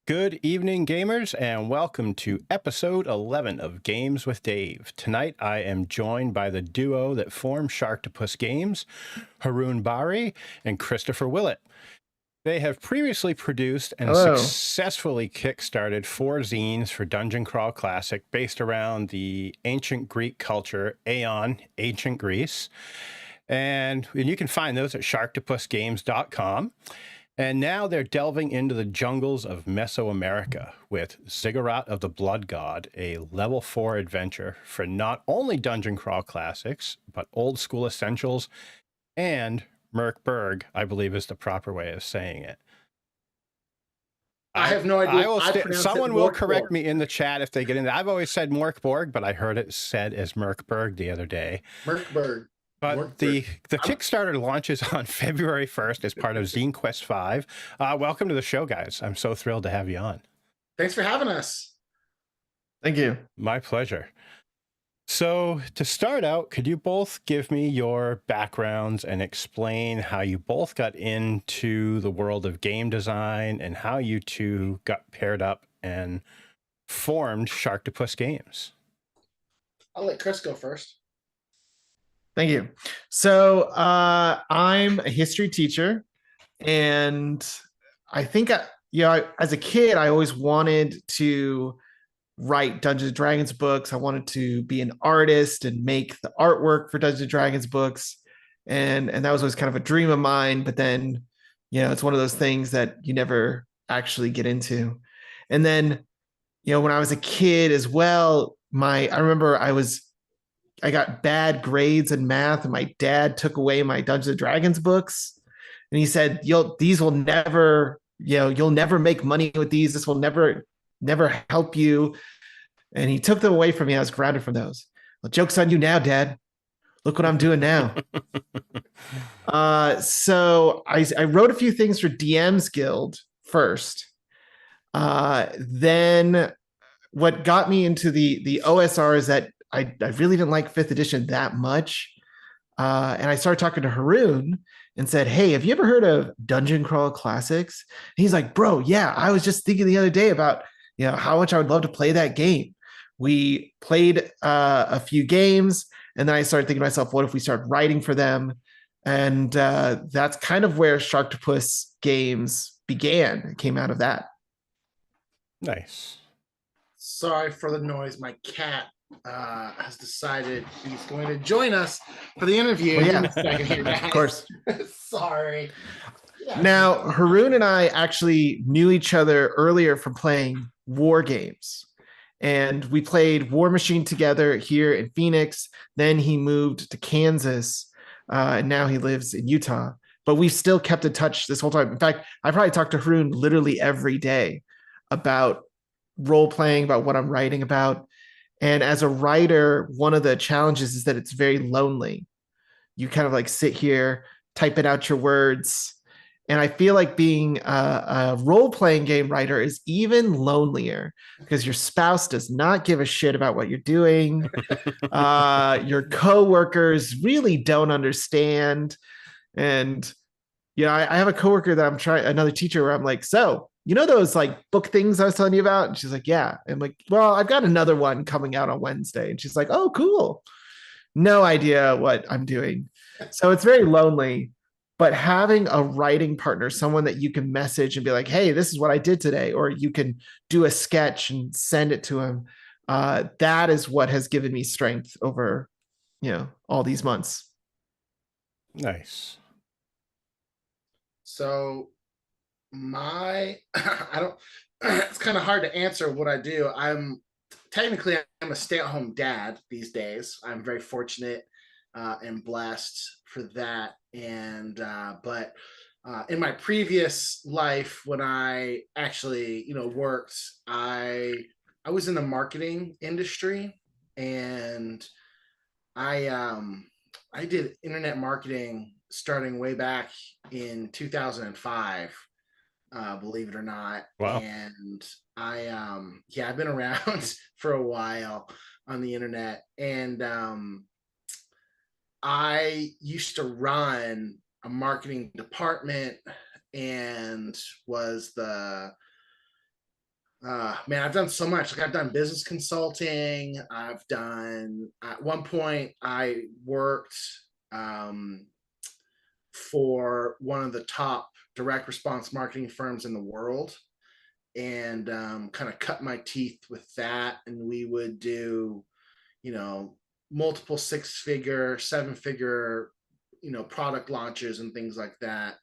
Good evening, gamers, and welcome to episode 11 of Games with Dave. Tonight, I am joined by the duo that formed Sharktopus Games, Harun Bahri and Christopher Willett. They have previously produced and successfully kickstarted 4 zines for Dungeon Crawl Classic based around the ancient Greek culture, Aeon, Ancient Greece. And you can find those at sharktopusgames.com. And now they're delving into the jungles of Mesoamerica with Ziggurat of the Blood God, a level 4 adventure for not only Dungeon Crawl Classics, but old school essentials, and Mork Borg, I believe is the proper way of saying it. I have no idea. Someone will correct me in the chat if they get in there. I've always said Mork Borg, but I heard it said as Mork Borg the other day. Mork Borg. But the Kickstarter launches on February 1st as part of Zine Quest 5. Welcome to the show, guys. I'm so thrilled to have you on. Thanks for having us. Thank you. My pleasure. So to start out, could you both give me your backgrounds and explain how you both got into the world of game design and how you two got paired up and formed Sharktopus Games? I'll let Chris go first. Thank you. So I'm a history teacher, and I think, as a kid, I always wanted to write Dungeons and Dragons books. I wanted to be an artist and make the artwork for Dungeons and Dragons books. And that was always kind of a dream of mine. But then, it's one of those things that you never actually get into. And then, when I was a kid as well, I remember I got bad grades in math, and my dad took away my Dungeons and Dragons books, and he said, "These will never, you'll never make money with these. This will never help you." And he took them away from me. I was grounded from those. Well, joke's on you now, Dad. Look what I'm doing now. So I wrote a few things for DM's Guild first. Then what got me into the OSR is that I really didn't like 5th edition that much. And I started talking to Harun and said, "Hey, have you ever heard of Dungeon Crawl Classics?" And he's like, "Bro, yeah, I was just thinking the other day about, how much I would love to play that game." We played a few games, and then I started thinking to myself, what if we start writing for them? And that's kind of where Sharktopus Games began. It came out of that. Nice. Sorry for the noise. My cat has decided he's going to join us for the interview. Well, yeah, in a second here, of course. Sorry. Yeah. Now, Harun and I actually knew each other earlier from playing war games. And we played War Machine together here in Phoenix. Then he moved to Kansas, and now he lives in Utah. But we've still kept in touch this whole time. In fact, I probably talk to Harun literally every day about role-playing, about what I'm writing about. And as a writer, one of the challenges is that it's very lonely. You kind of like sit here, typing out your words. And I feel like being a role-playing game writer is even lonelier because your spouse does not give a shit about what you're doing. Your coworkers really don't understand. And, I have a coworker that another teacher where I'm like, "So, those like book things I was telling you about?" And she's like, "Yeah." I'm like, "Well, I've got another one coming out on Wednesday." And she's like, "Oh, cool." No idea what I'm doing. So it's very lonely. But having a writing partner, someone that you can message and be like, "Hey, this is what I did today," or you can do a sketch and send it to him, that is what has given me strength over, all these months. Nice. So it's kind of hard to answer what I do. I'm a stay-at-home dad these days. I'm very fortunate and blessed for that. And but in my previous life, when I actually worked, I was in the marketing industry, and I did internet marketing starting way back in 2005, believe it or not. Wow. And I've been around for a while on the internet, and I used to run a marketing department and was the Man, I've done so much. Like I've done business consulting. I've done at one point I worked um, for one of the top direct response marketing firms in the world, and kind of cut my teeth with that. And we would do, you know, multiple six-figure, seven-figure, product launches and things like that.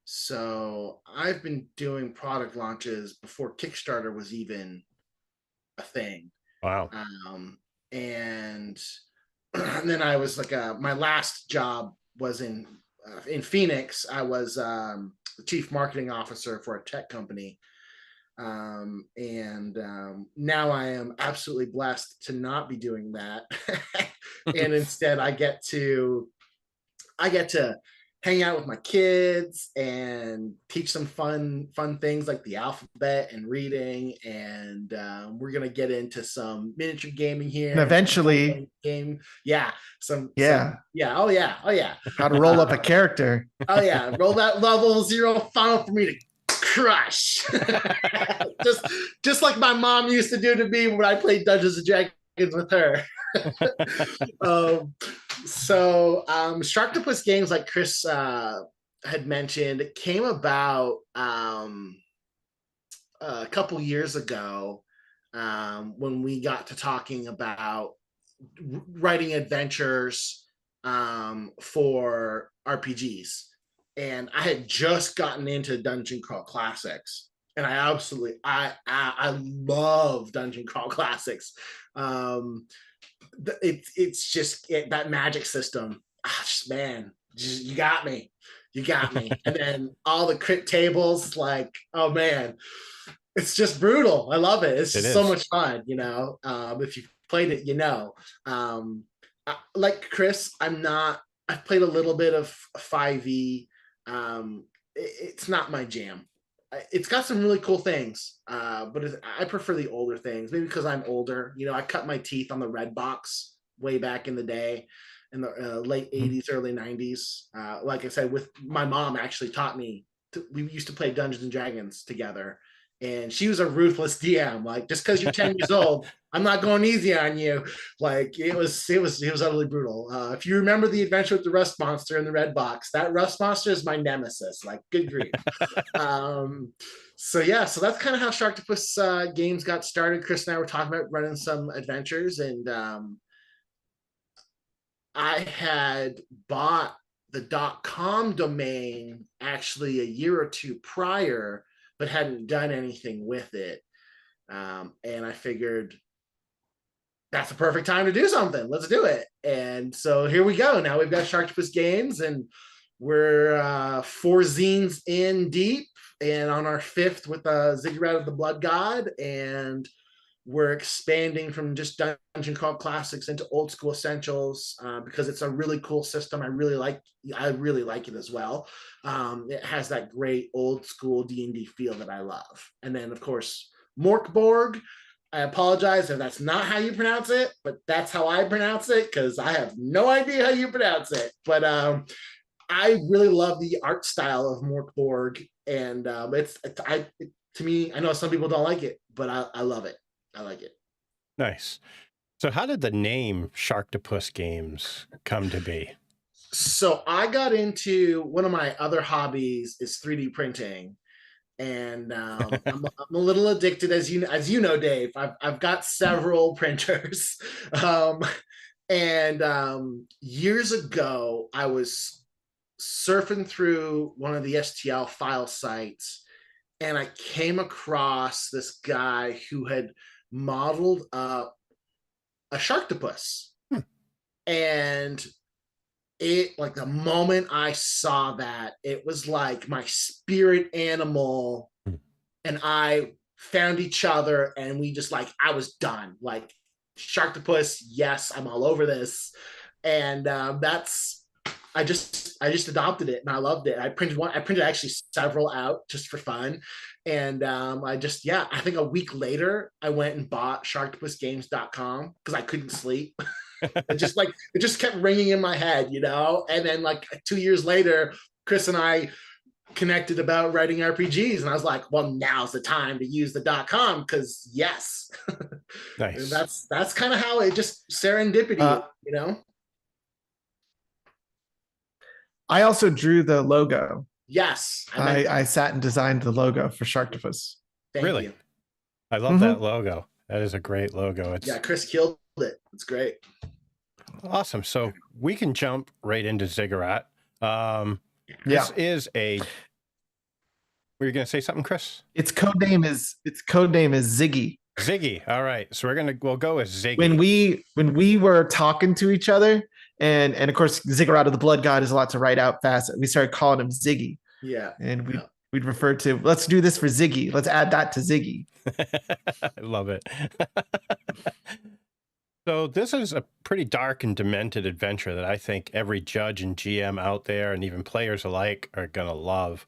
So I've been doing product launches before Kickstarter was even a thing. Wow. And, and then I was like, my last job was in Phoenix. I was the chief marketing officer for a tech company. And now I am absolutely blessed to not be doing that. And instead I get to hang out with my kids and teach them fun things like the alphabet and reading. And we're gonna get into some miniature gaming here. And eventually, yeah. Oh yeah. How to roll up a character. Oh yeah, roll that level 0 funnel for me to crush. just like my mom used to do to me when I played Dungeons and Dragons with her. Sharktopus Games, like Chris had mentioned, came about a couple years ago when we got to talking about writing adventures for RPGs. And I had just gotten into Dungeon Crawl Classics, and I love Dungeon Crawl Classics. It's just that magic system. Man, you got me. And then all the crit tables, like, oh man, it's just brutal. I love it. It's just so much fun. If you've played it, like Chris, I've played a little bit of 5e. It's not my jam. It's got some really cool things, but I prefer the older things. Maybe because I'm older. I cut my teeth on the red box way back in the day, in the late 80s, early 90s. Like I said, with my mom actually taught me. We used to play Dungeons and Dragons together, and she was a ruthless DM. Like, just because you're 10 years old, I'm not going easy on you. Like, it was utterly brutal. If you remember the adventure with the rust monster in the red box, that rust monster is my nemesis. Like, good grief. So that's kind of how Sharktopus Games got started. Chris and I were talking about running some adventures, and I had bought the .com domain actually a year or two prior, but hadn't done anything with it. And I figured that's the perfect time to do something. Let's do it. And so here we go. Now we've got Sharktopus Games, and we're 4 zines in deep, and on our 5th with Ziggurat of the Blood God. And we're expanding from just Dungeon Crawl Classics into Old School Essentials because it's a really cool system. I really like it as well. It has that great old school D&D feel that I love. And then, of course, Mork Borg. I apologize if that's not how you pronounce it, but that's how I pronounce it, because I have no idea how you pronounce it. But I really love the art style of Mork Borg, and to me, I know some people don't like it, but I love it. I like it. Nice. So how did the name Sharktopus Games come to be? So I got into, one of my other hobbies is 3D printing. And I'm a little addicted, as you know, Dave. I've got several printers. Years ago, I was surfing through one of the STL file sites, and I came across this guy who had modeled up a Sharktopus. And it, like, the moment I saw that, it was like my spirit animal and I found each other, and we just, like, I was done. Like, Sharktopus, yes, I'm all over this. And I just adopted it, and I loved it. I printed actually several out just for fun. And I think a week later I went and bought sharktopusgames.com because I couldn't sleep. It just kept ringing in my head, And then, like, 2 years later, Chris and I connected about writing RPGs, and I was like, well, now's the time to use the .com because yes, Nice. that's kind of how it just serendipity, I also drew the logo. Yes, I sat and designed the logo for Sharktopus. Thank Really? you. I love that logo. That is a great logo. Yeah, Chris killed it. It's great. Awesome. So we can jump right into Ziggurat. This is a. Were you going to say something, Chris? Its code name is Ziggy. Ziggy. All right. So we'll go with Ziggy. When we were talking to each other, and of course Ziggurat of the Blood God is a lot to write out fast. We started calling him Ziggy. Yeah. And we'd refer to, let's do this for Ziggy. Let's add that to Ziggy. I love it. So this is a pretty dark and demented adventure that I think every judge and GM out there and even players alike are going to love.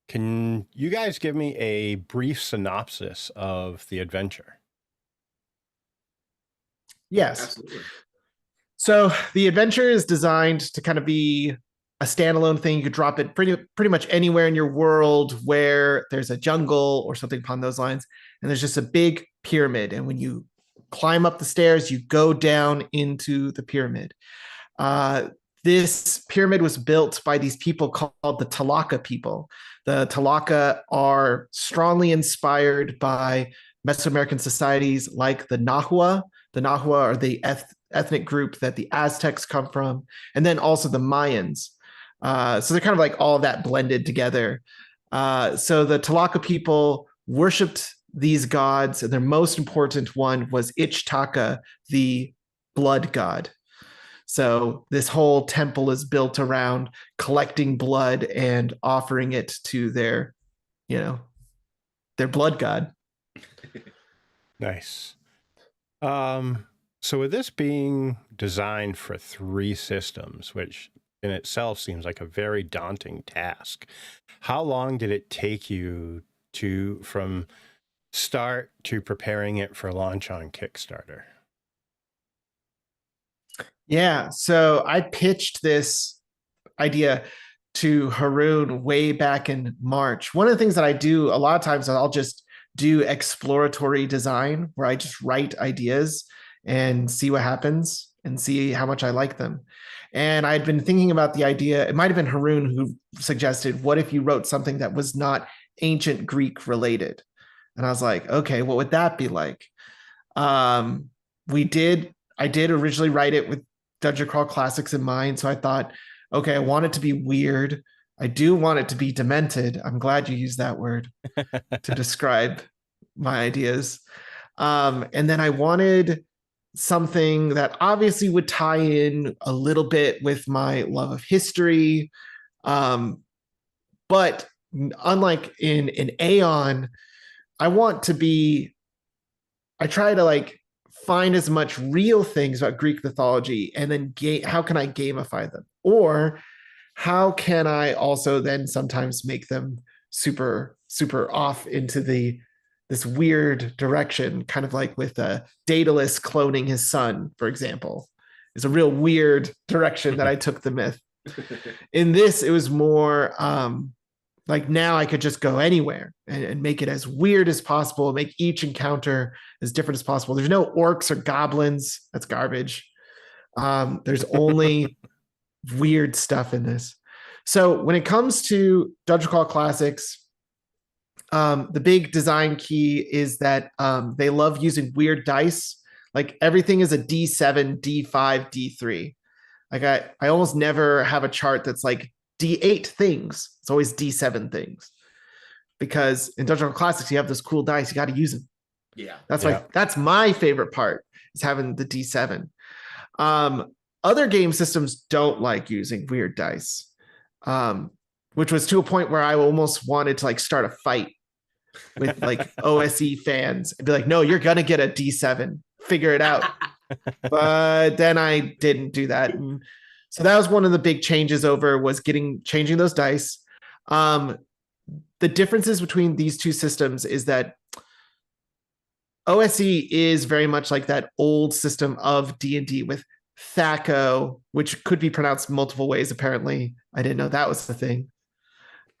Can you guys give me a brief synopsis of the adventure? Yes. Absolutely. So the adventure is designed to kind of be a standalone thing. You could drop it pretty much anywhere in your world where there's a jungle or something upon those lines. And there's just a big pyramid. And when you climb up the stairs, you go down into the pyramid. This pyramid was built by these people called the Talaka people. The Talaka are strongly inspired by Mesoamerican societies like the Nahua. The Nahua are the ethnic group that the Aztecs come from, and then also the Mayans. So they're kind of like all of that blended together. So the Talaka people worshipped these gods, and their most important one was Ichtaka, the blood god. So this whole temple is built around collecting blood and offering it to their blood god. Nice. So with this being designed for 3 systems, which in itself seems like a very daunting task, how long did it take you from start to preparing it for launch on Kickstarter? Yeah, so I pitched this idea to Harun way back in March. One of the things that I do a lot of times, I'll just do exploratory design where I just write ideas and see what happens and see how much I like them. And I'd been thinking about the idea, it might have been Harun who suggested, what if you wrote something that was not ancient Greek related? And I was like, okay, what would that be like? I did originally write it with Dungeon Crawl Classics in mind. So I thought, okay, I want it to be weird. I do want it to be demented. I'm glad you used that word to describe my ideas. And then I wanted something that obviously would tie in a little bit with my love of history. But unlike in Aeon, I try to find as much real things about Greek mythology, and then how can I gamify them? Or how can I also then sometimes make them super, super off into this weird direction, kind of like with Daedalus cloning his son, for example. It's a real weird direction that I took the myth. In this, it was more now I could just go anywhere and make it as weird as possible, make each encounter as different as possible. There's no orcs or goblins. That's garbage. There's only weird stuff in this. So when it comes to Dungeon Crawl Classics, the big design key is that they love using weird dice. Like everything is a D7, D5, D3. Like I almost never have a chart that's like D8 things. It's always D7 things. Because in Dungeon Crawl Classics, you have those cool dice. You got to use them. Yeah. That's my favorite part, is having the D7. Other game systems don't like using weird dice, which was to a point where I almost wanted to start a fight with OSE fans and be like, no, you're going to get a D7. Figure it out. But then I didn't do that. And so that was one of the big changes changing those dice. The differences between these two systems is that OSE is very much like that old system of D&D with Thaco, which could be pronounced multiple ways, apparently. I didn't know that was the thing.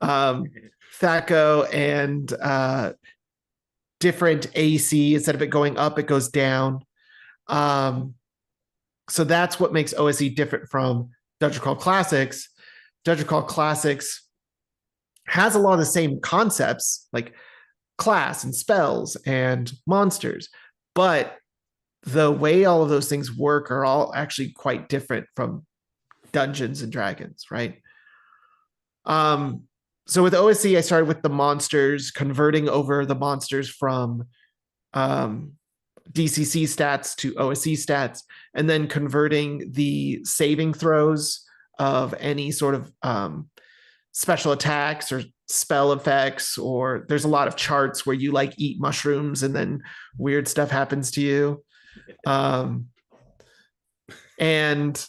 THAC0 and different AC. Instead of it going up, it goes down. So that's what makes OSE different from Dungeon Crawl Classics. Dungeon Crawl Classics has a lot of the same concepts, like class and spells and monsters, but the way all of those things work are all actually quite different from Dungeons and Dragons, right? So with OSE, I started with the monsters, converting over the monsters from DCC stats to OSE stats, and then converting the saving throws of any sort of special attacks or spell effects, or there's a lot of charts where you like eat mushrooms and then weird stuff happens to you. And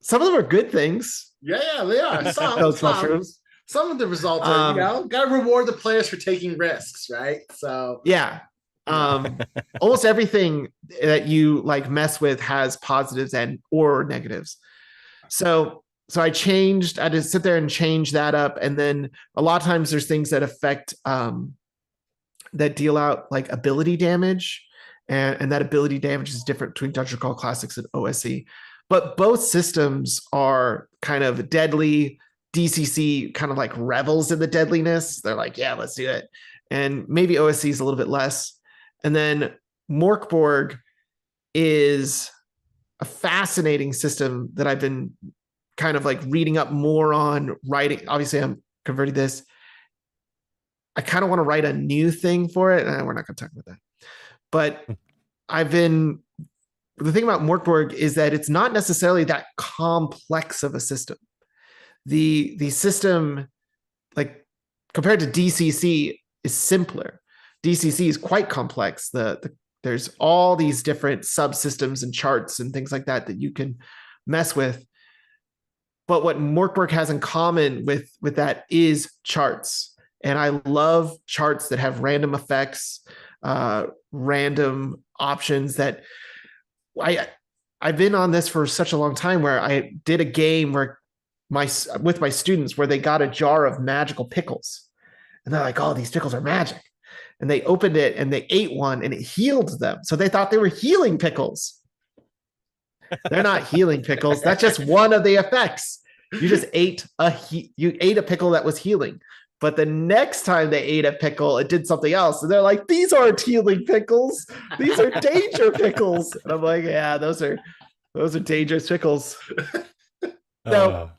some of them are good things. Yeah, they are. Those mushrooms. Some of the results are, got to reward the players for taking risks, right? So yeah. Almost everything that you like mess with has positives and or negatives. So I had to sit there and change that up. And then a lot of times there's things that affect that deal out like ability damage. And that ability damage is different between Dungeon Crawl Classics and OSE. But both systems are kind of deadly. DCC kind of like revels in the deadliness. They're like, yeah, let's do it. And maybe OSE is a little bit less. And then Mork Borg is a fascinating system that I've been kind of like reading up more on, writing. Obviously, I'm converting this. I kind of want to write a new thing for it. And we're not going to talk about that. But the thing about Mork Borg is that it's not necessarily that complex of a system. The system, like compared to DCC, is simpler. DCC is quite complex. There's all these different subsystems and charts and things like that you can mess with. But what Mork Borg has in common with that is charts. And I love charts that have random effects, random options that I've been on this for such a long time, where I did a game with my students where they got a jar of magical pickles. And they're like, oh, these pickles are magic. And they opened it and they ate one and it healed them. So they thought they were healing pickles. They're not healing pickles. That's just one of the effects. You just ate a pickle that was healing. But the next time they ate a pickle, it did something else. And they're like, these aren't healing pickles. These are danger pickles. And I'm like, yeah, those are dangerous pickles. So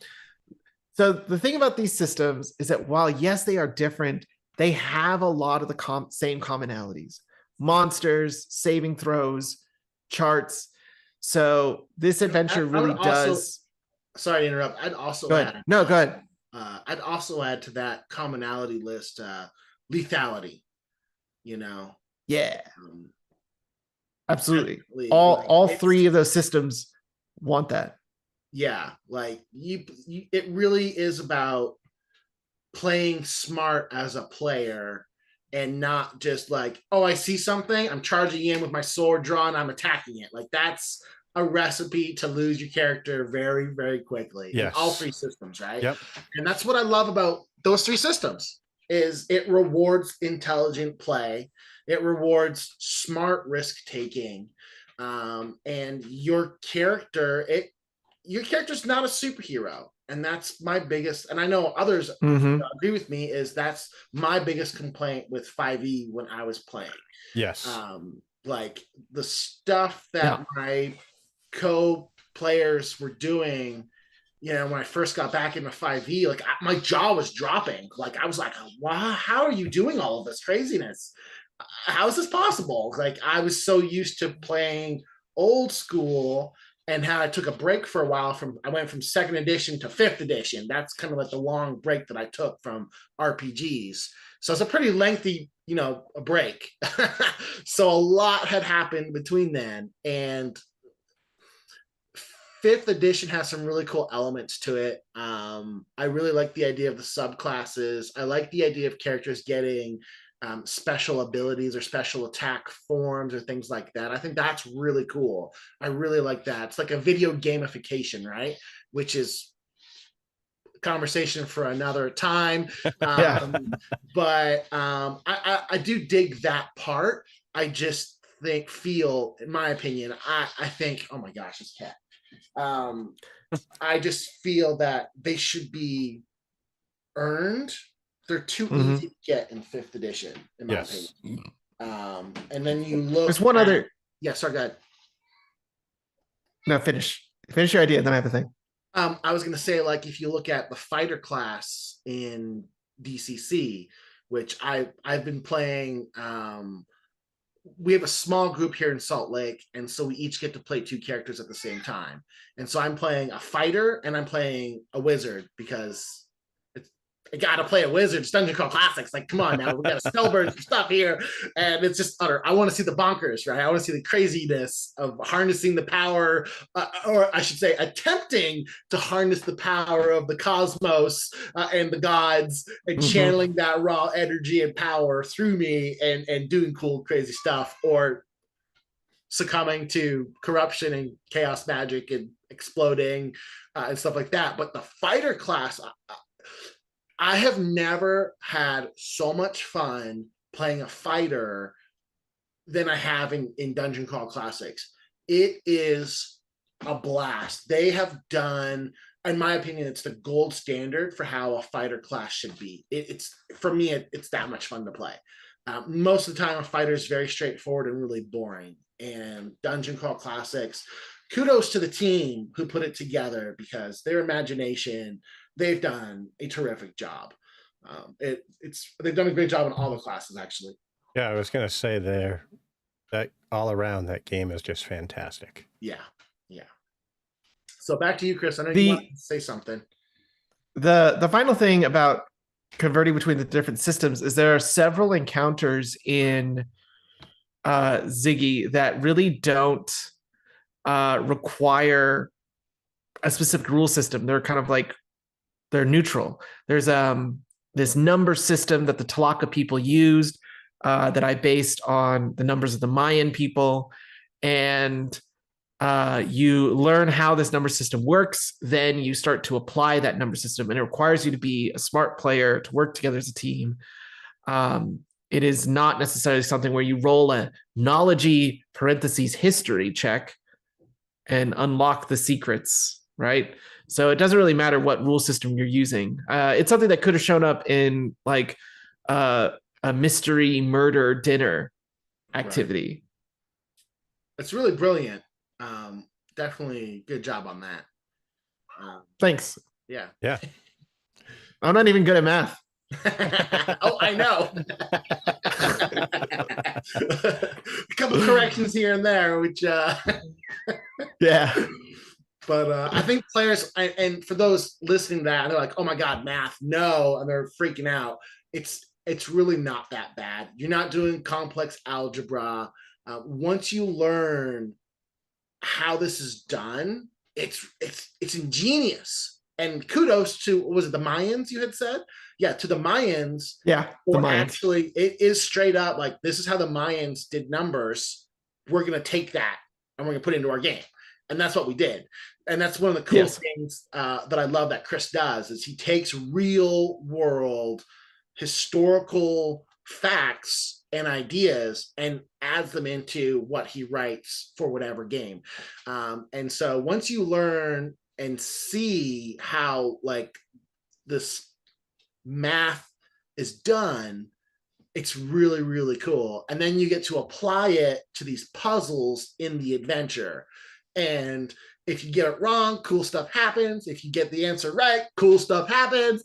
the thing about these systems is that while, yes, they are different, they have a lot of the same commonalities. Monsters, saving throws, charts. So this adventure really does... Sorry to interrupt. I'd also go ahead. No, go ahead. I'd also add to that commonality list lethality. Yeah. Absolutely. All three of those systems want that. Yeah, like it really is about playing smart as a player and not just like, oh, I see something, I'm charging in with my sword drawn, I'm attacking it. Like that's a recipe to lose your character very, very quickly. Yes. In all three systems, right? Yep. And that's what I love about those three systems is it rewards intelligent play. It rewards smart risk taking. And your character's not a superhero. And that's my biggest, and I know others agree with me, is that's my biggest complaint with 5e when I was playing. Yes. Like the stuff that my co-players were doing, when I first got back into 5e, like my jaw was dropping. Like I was like, wow, how are you doing all of this craziness? How is this possible? Like I was so used to playing old school and how I took a break for a while I went from 2nd edition to 5th edition. That's kind of like the long break that I took from RPGs. So it's a pretty lengthy, a break. So a lot had happened between then, and 5th edition has some really cool elements to it. I really like the idea of the subclasses. I like the idea of characters getting special abilities or special attack forms or things like that. I think that's really cool. I really like that. It's like a video gamification, right? Which is conversation for another time. Yeah. But I do dig that part. I just feel, in my opinion, I think, oh my gosh, this cat. I just feel that they should be earned. They're too easy to get in 5th edition, in my opinion. And then you look. There's one other. Yeah, sorry, go ahead. No, finish your idea, then I have a thing. I was going to say, like, if you look at the fighter class in DCC, which I've been playing. We have a small group here in Salt Lake, and so we each get to play 2 characters at the same time. And so I'm playing a fighter and I'm playing a wizard because I gotta play a wizard. It's Dungeon Crawl Classics. Like, come on now, we got to celebrate some stuff here, and it's just utter. I want to see the bonkers, right? I want to see the craziness of harnessing the power, or I should say, attempting to harness the power of the cosmos and the gods, and channeling that raw energy and power through me, and doing cool, crazy stuff, or succumbing to corruption and chaos magic and exploding and stuff like that. But the fighter class. I have never had so much fun playing a fighter than I have in Dungeon Crawl Classics. It is a blast. They have done, in my opinion, it's the gold standard for how a fighter class should be. It's for me, it's that much fun to play. Most of the time, a fighter is very straightforward and really boring. And Dungeon Crawl Classics, kudos to the team who put it together, because their imagination, they've done a terrific job. They've done a great job in all the classes, actually. Yeah, I was going to say that all around, that game is just fantastic. Yeah. So back to you, Chris. I know you want to say something. The final thing about converting between the different systems is there are several encounters in Ziggy that really don't require a specific rule system. They're kind of like, they're neutral. There's this number system that the Talaka people used that I based on the numbers of the Mayan people. And you learn how this number system works. Then you start to apply that number system, and it requires you to be a smart player to work together as a team. It is not necessarily something where you roll a knowledge parentheses history check and unlock the secrets, right? So it doesn't really matter what rule system you're using. It's something that could have shown up in like a mystery murder dinner activity. Right. It's really brilliant. Definitely good job on that. Thanks. Yeah. I'm not even good at math. Oh, I know. A couple corrections here and there, which yeah. But I think players, and for those listening to that, they're like, oh my God, math, no, and they're freaking out. It's really not that bad. You're not doing complex algebra. Once you learn how this is done, it's ingenious. And kudos to, what was it, the Mayans you had said? Yeah, to the Mayans. Yeah, the Mayans. Actually, it is straight up like, this is how the Mayans did numbers. We're going to take that and we're going to put it into our game. And that's what we did. And that's one of the cool things that I love that Chris does, is he takes real world historical facts and ideas and adds them into what he writes for whatever game. And so once you learn and see how like this math is done, it's really, really cool. And then you get to apply it to these puzzles in the adventure. And if you get it wrong, cool stuff happens. If you get the answer right, cool stuff happens.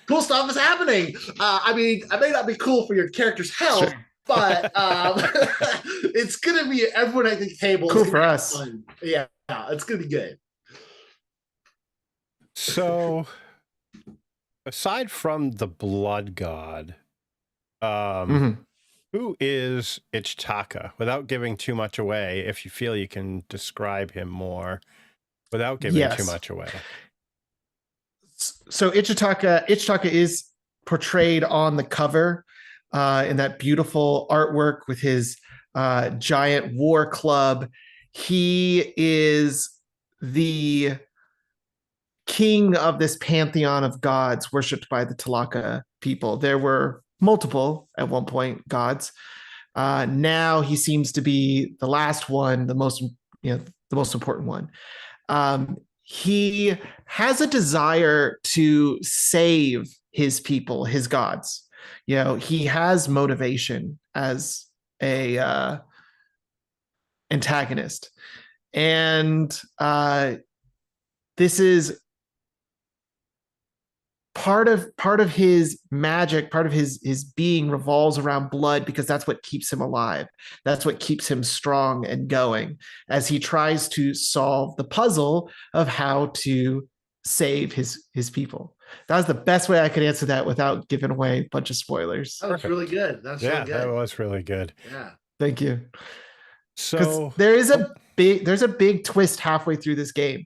Cool stuff is happening. I mean, I may not be cool for your character's health, sure, but it's going to be everyone at the table. Cool for us. Fun. Yeah, it's going to be good. So, aside from the blood god, who is Ichitaka? Without giving too much away, if you feel you can describe him more without giving too much away. So Ichitaka is portrayed on the cover in that beautiful artwork with his giant war club. He is the king of this pantheon of gods worshipped by the Talaka people. There were multiple at one point gods. Now he seems to be the last one, the most important one. He has a desire to save his people, his gods. He has motivation as a antagonist, and this is part of his magic, part of his being revolves around blood, because that's what keeps him alive. That's what keeps him strong and going as he tries to solve the puzzle of how to save his people. That was the best way I could answer that without giving away a bunch of spoilers. That was really good. That's really good. That was really good. Yeah. Thank you. So there's a big twist halfway through this game.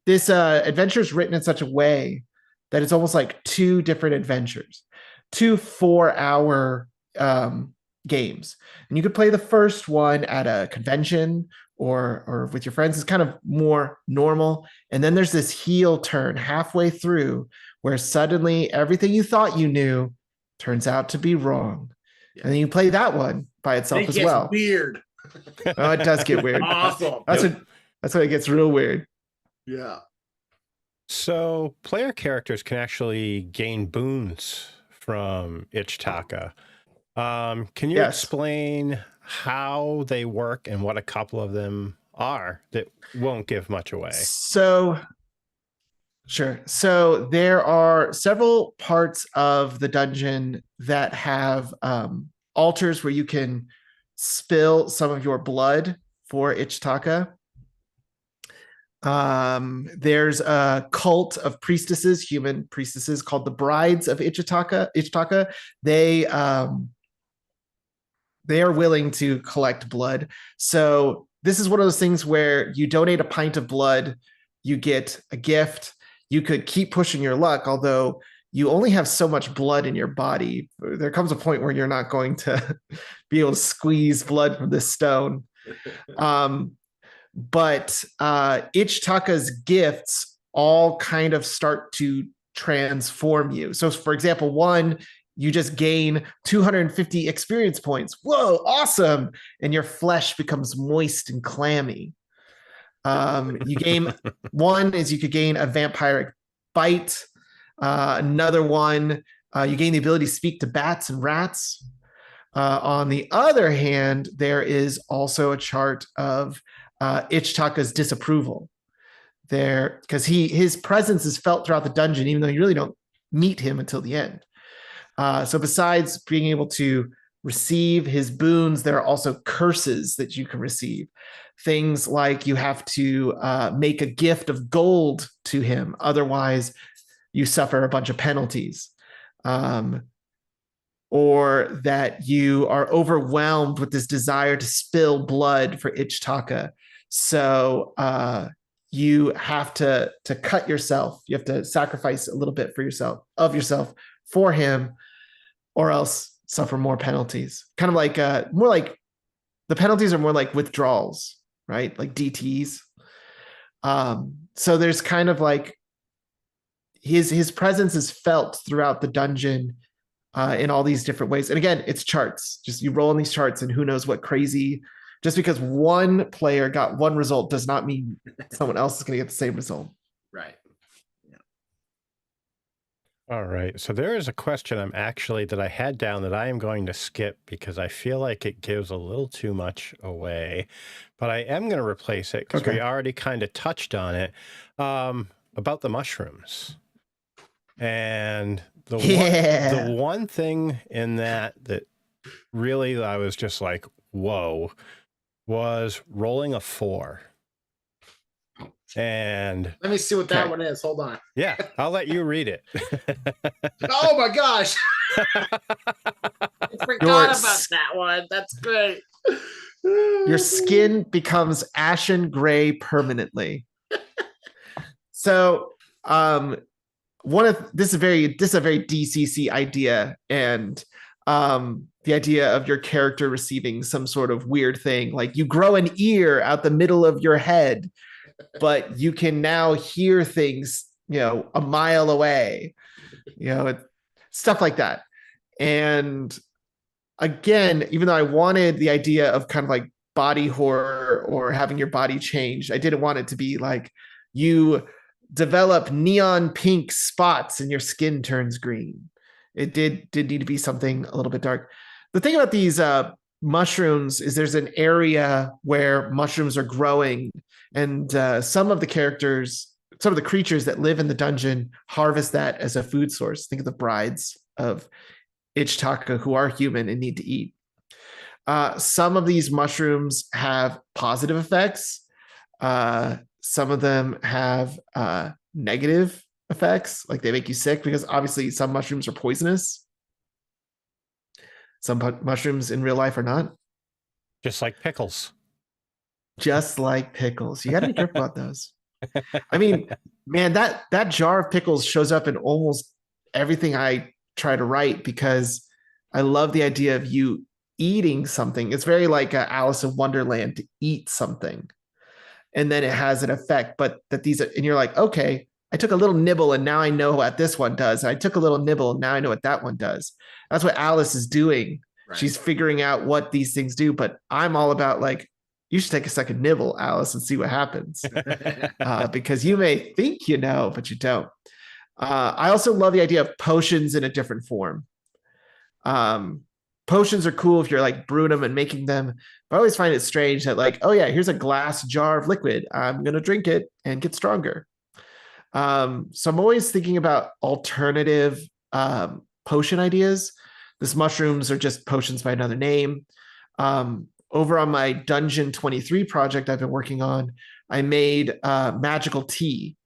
This adventure is written in such a way that it's almost like two different adventures, 2 4-hour games. And you could play the first one at a convention or with your friends. It's kind of more normal. And then there's this heel turn halfway through where suddenly everything you thought you knew turns out to be wrong. Yeah. And then you play that one by itself as well. Weird. Oh, it does get weird. Awesome. That's when it gets real weird. Yeah. So player characters can actually gain boons from Ichitaka. Can you explain how they work and what a couple of them are that won't give much away? Sure. So there are several parts of the dungeon that have altars where you can spill some of your blood for Ichitaka. There's a cult of priestesses, human priestesses, called the Brides of Ichitaka. They are willing to collect blood. So this is one of those things where you donate a pint of blood, you get a gift. You could keep pushing your luck, although you only have so much blood in your body. There comes a point where you're not going to be able to squeeze blood from this stone. But Ichitaka's gifts all kind of start to transform you. So for example, one, you just gain 250 experience points. Whoa, awesome. And your flesh becomes moist and clammy. You gain one is you could gain a vampiric bite. Another one, you gain the ability to speak to bats and rats. On the other hand, there is also a chart of Ichitaka's disapproval there, because his presence is felt throughout the dungeon, even though you really don't meet him until the end. So besides being able to receive his boons, there are also curses that you can receive. Things like you have to make a gift of gold to him, otherwise you suffer a bunch of penalties. Or that you are overwhelmed with this desire to spill blood for Ichitaka. So you have to cut yourself. You have to sacrifice a little bit for yourself for him, or else suffer more penalties. Kind of like more like the penalties are more like withdrawals, right? Like DTs. So there's kind of like his presence is felt throughout the dungeon in all these different ways. And again, it's charts. Just you roll on these charts and who knows what crazy. Just because one player got one result does not mean someone else is going to get the same result. Right. Yeah. All right. So there is a question that I had down that I am going to skip because I feel like it gives a little too much away, but I am going to replace it because we already kind of touched on it, about the mushrooms. And the one thing in that really I was just like, whoa, was rolling a 4. And let me see what that one is. Hold on. Yeah, I'll let you read it. Oh my gosh. I forgot about that one. That's great. Your skin becomes ashen gray permanently. So this is a very DCC idea, and the idea of your character receiving some sort of weird thing, like you grow an ear out the middle of your head, but you can now hear things a mile away, stuff like that. And again, even though I wanted the idea of kind of like body horror or having your body changed, I didn't want it to be like you develop neon pink spots and your skin turns green. It did need to be something a little bit dark. The thing about these mushrooms is there's an area where mushrooms are growing, and some of the creatures that live in the dungeon harvest that as a food source. Think of the brides of Ichitaka who are human and need to eat. Some of these mushrooms have positive effects. Some of them have negative effects, like they make you sick, because obviously some mushrooms are poisonous. Some mushrooms in real life are not. Just like pickles. Just like pickles. You got to be careful about those. I mean, man, that jar of pickles shows up in almost everything I try to write, because I love the idea of you eating something. It's very like Alice in Wonderland, to eat something and then it has an effect. But that and you're like, okay, I took a little nibble and now I know what this one does. I took a little nibble and now I know what that one does. That's what Alice is doing. Right. She's figuring out what these things do. But I'm all about like, you should take a second nibble, Alice, and see what happens. Because you may think you know, but you don't. I also love the idea of potions in a different form. Potions are cool if you're like brewing them and making them. But I always find it strange that like, oh yeah, here's a glass jar of liquid. I'm going to drink it and get stronger. So I'm always thinking about alternative potion ideas. This mushrooms are just potions by another name. Over on my Dungeon 23 project I've been working on, I made magical tea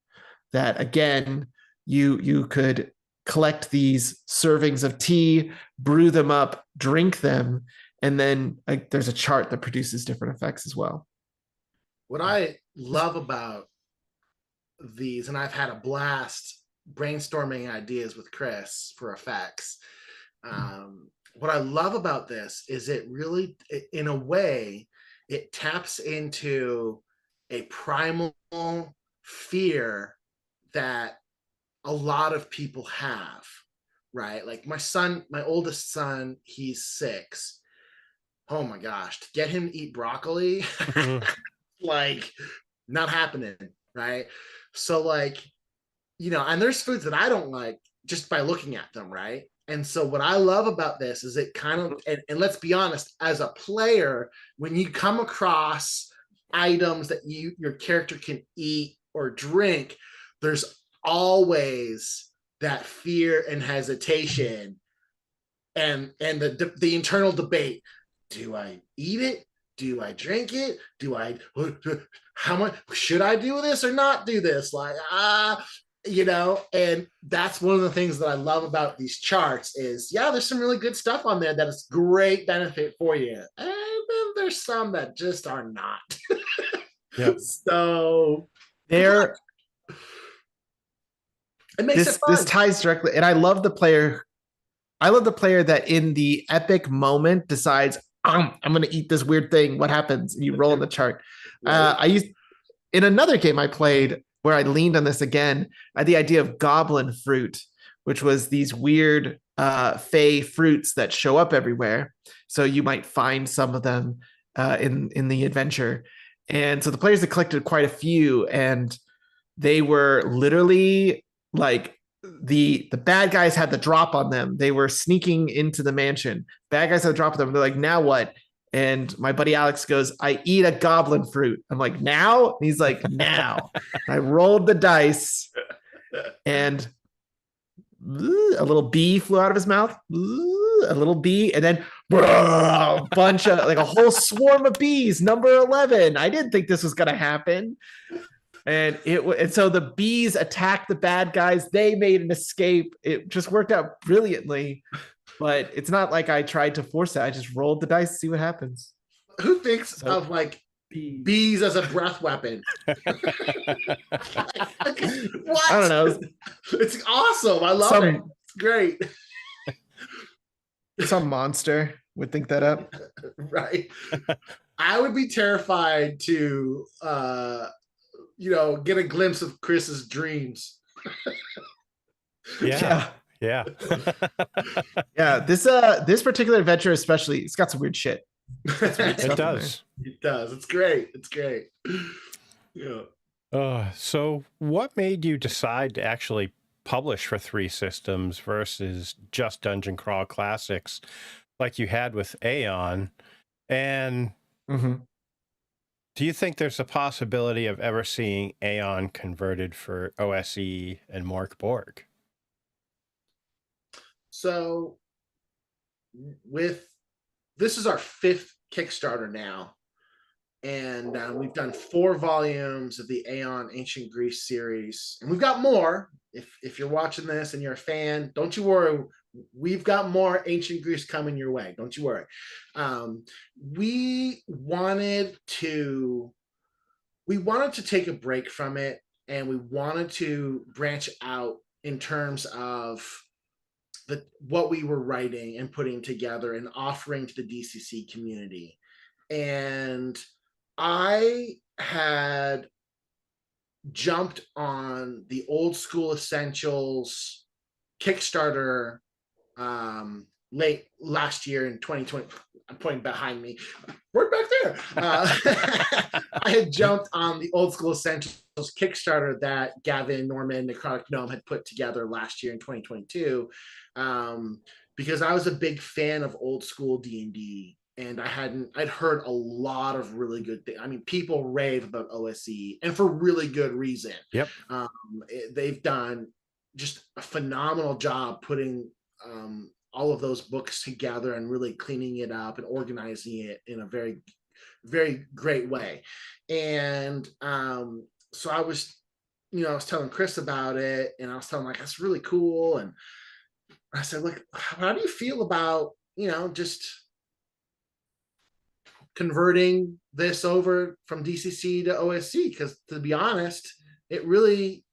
that, again, you could collect these servings of tea, brew them up, drink them, and then there's a chart that produces different effects as well. What I love about these, and I've had a blast brainstorming ideas with Chris for effects. What I love about this is it really, in a way, it taps into a primal fear that a lot of people have, right? Like my oldest son, he's 6. Oh my gosh, to get him to eat broccoli, like not happening, right? So like, and there's foods that I don't like just by looking at them, right? And so what I love about this is it kind of, and let's be honest, as a player, when you come across items that your character can eat or drink, there's always that fear and hesitation and the internal debate. Do I eat it? Do I drink it? How much should I do this or not do this? Like, and that's one of the things that I love about these charts is, yeah, there's some really good stuff on there that is great benefit for you. And then there's some that just are not. Yep. So it makes it fun. This ties directly, and I love the player that in the epic moment decides, I'm going to eat this weird thing. What happens? And you roll in the chart. Right. In another game I played where I leaned on this again, I had the idea of goblin fruit, which was these weird fey fruits that show up everywhere. So you might find some of them in the adventure. And so the players had collected quite a few, and they were literally like, the bad guys had the drop on them. They were sneaking into the mansion. Bad guys had the drop on them. They're like, now what? And my buddy Alex goes, I eat a goblin fruit. I'm like, now? And he's like, now. I rolled the dice, and a little bee flew out of his mouth. A little bee, and then a bunch of, like a whole swarm of bees, number 11. I didn't think this was going to happen. And so the bees attacked the bad guys. They made an escape. It just worked out brilliantly. But it's not like I tried to force it. I just rolled the dice to see what happens. Who thinks of like bees as a breath weapon? What? I don't know. It's awesome. I love it. It's great. Some monster would think that up. Right. I would be terrified to get a glimpse of Chris's dreams. Yeah. Yeah. Yeah. This particular adventure, especially, it's got some weird shit. It does. It does. It's great. It's great. Yeah. So what made you decide to actually publish for 3 systems versus just Dungeon Crawl Classics like you had with Aeon? And do you think there's a possibility of ever seeing Aeon converted for OSE and Mork Borg? So this is our 5th Kickstarter now. And we've done 4 volumes of the Aeon Ancient Greece series. And we've got more. If you're watching this and you're a fan, don't you worry. We've got more Ancient Greece coming your way. Don't you worry. We wanted to take a break from it, and we wanted to branch out in terms of what we were writing and putting together and offering to the DCC community. And I had jumped on the Old School Essentials Kickstarter late last year in 2020. I'm pointing behind me. Right back there. I had jumped on the Old School Essentials Kickstarter that Gavin Norman, Necrotic Gnome, had put together last year in 2022, because I was a big fan of old school D&D. And I'd heard a lot of really good things. I mean, people rave about OSE, and for really good reason. Yep. They've done just a phenomenal job putting all of those books together and really cleaning it up and organizing it in a very, very great way. And so I was telling Chris about it, and I was telling him, like, that's really cool. And I said, look, how do you feel about, just converting this over from DCC to OSE? Because to be honest, it really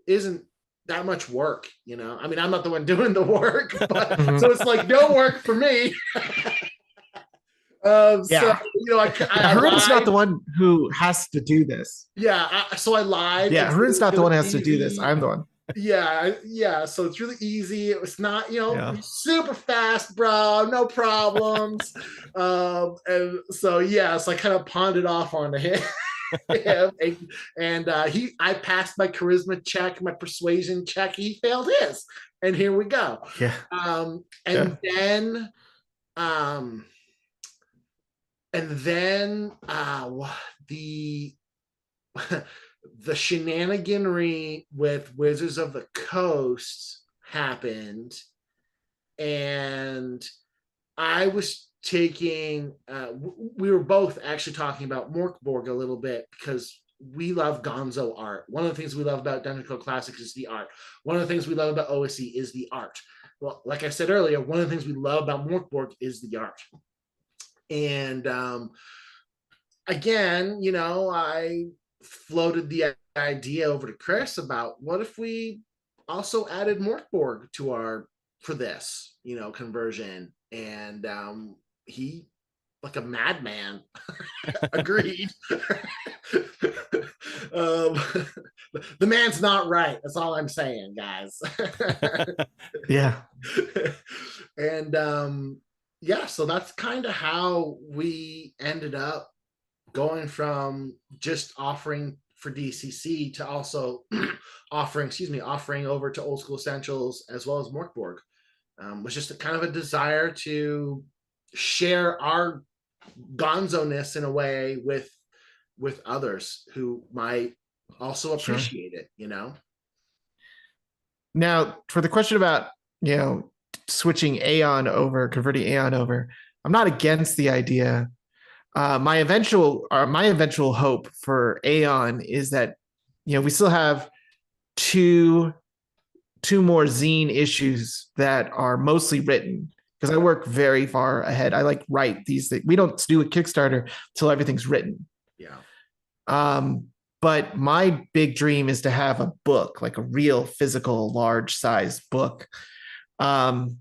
isn't that much work. I mean, I'm not the one doing the work, but so it's like no work for me. Yeah. So Harun's not the one who has to do this. Yeah, so I lied. Yeah, Harun's not the one who has to do this. I'm the one. Yeah. So it's really easy. It was not, super fast, bro. No problems. And so so I kind of pawned it off onto him. and I passed my charisma check, my persuasion check. He failed his, and here we go. Yeah. Then the shenaniganry with Wizards of the Coast happened, and I was taking we were both actually talking about Mork Borg a little bit, because we love gonzo art. One of the things we love about Dungeon Crawl Classics is the art. One of the things we love about OSE is the art. Well, like I said earlier, one of the things we love about Mork Borg is the art. And again, I floated the idea over to Chris about, what if we also added Mork Borg to for this, conversion? And he, like a madman, agreed. The man's not right. That's all I'm saying, guys. Yeah. And so that's kind of how we ended up going from just offering for DCC to also offering over to Old School Essentials as well as Mork Borg. Was just a kind of a desire to share our gonzo-ness in a way with others who might also appreciate it, Now, for the question about, switching converting Aeon over, I'm not against the idea. My eventual hope for Aeon is that, we still have two more zine issues that are mostly written, because I work very far ahead. I write these things. We don't do a Kickstarter till everything's written. Yeah. But my big dream is to have a book, like a real physical, large size book. And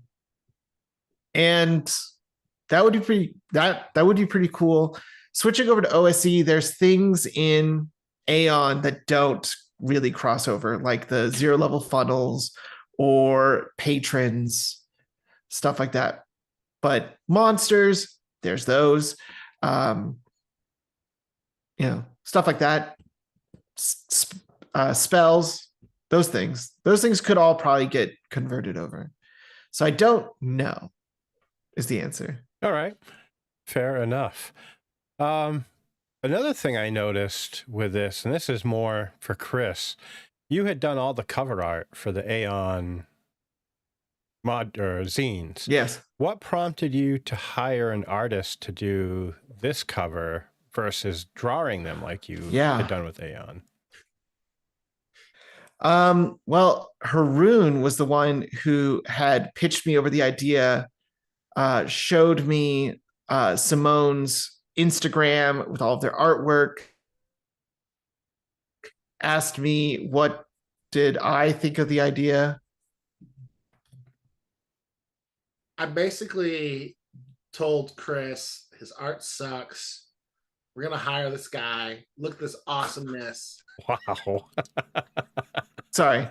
that would be pretty cool. Switching over to OSE, there's things in Aeon that don't really crossover, like the zero level funnels or patrons, stuff like that. But monsters, there's those, stuff like that. Spells, those things could all probably get converted over. So I don't know is the answer. All right. Fair enough. Another thing I noticed with this, and this is more for Chris, you had done all the cover art for the Aeon mod or zines. Yes. What prompted you to hire an artist to do this cover versus drawing them like you had done with Aeon? Well, Harun was the one who had pitched me over the idea, showed me Simone's Instagram with all of their artwork, asked me what did I think of the idea. I basically told Chris his art sucks. We're gonna hire this guy. Look at this awesomeness. Wow. Sorry.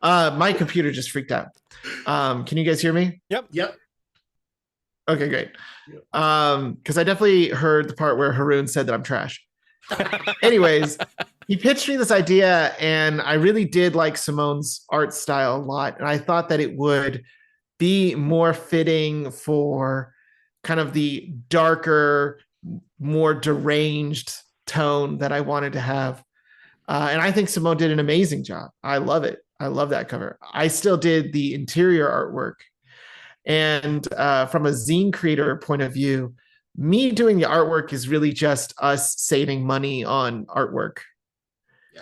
My computer just freaked out. Can you guys hear me? Yep. Okay, great. Because I definitely heard the part where Harun said that I'm trash. Anyways, he pitched me this idea, and I really did like Simone's art style a lot. And I thought that it would be more fitting for kind of the darker, more deranged tone that I wanted to have. And I think Simone did an amazing job. I love it. I love that cover. I still did the interior artwork. And from a zine creator point of view, me doing the artwork is really just us saving money on artwork.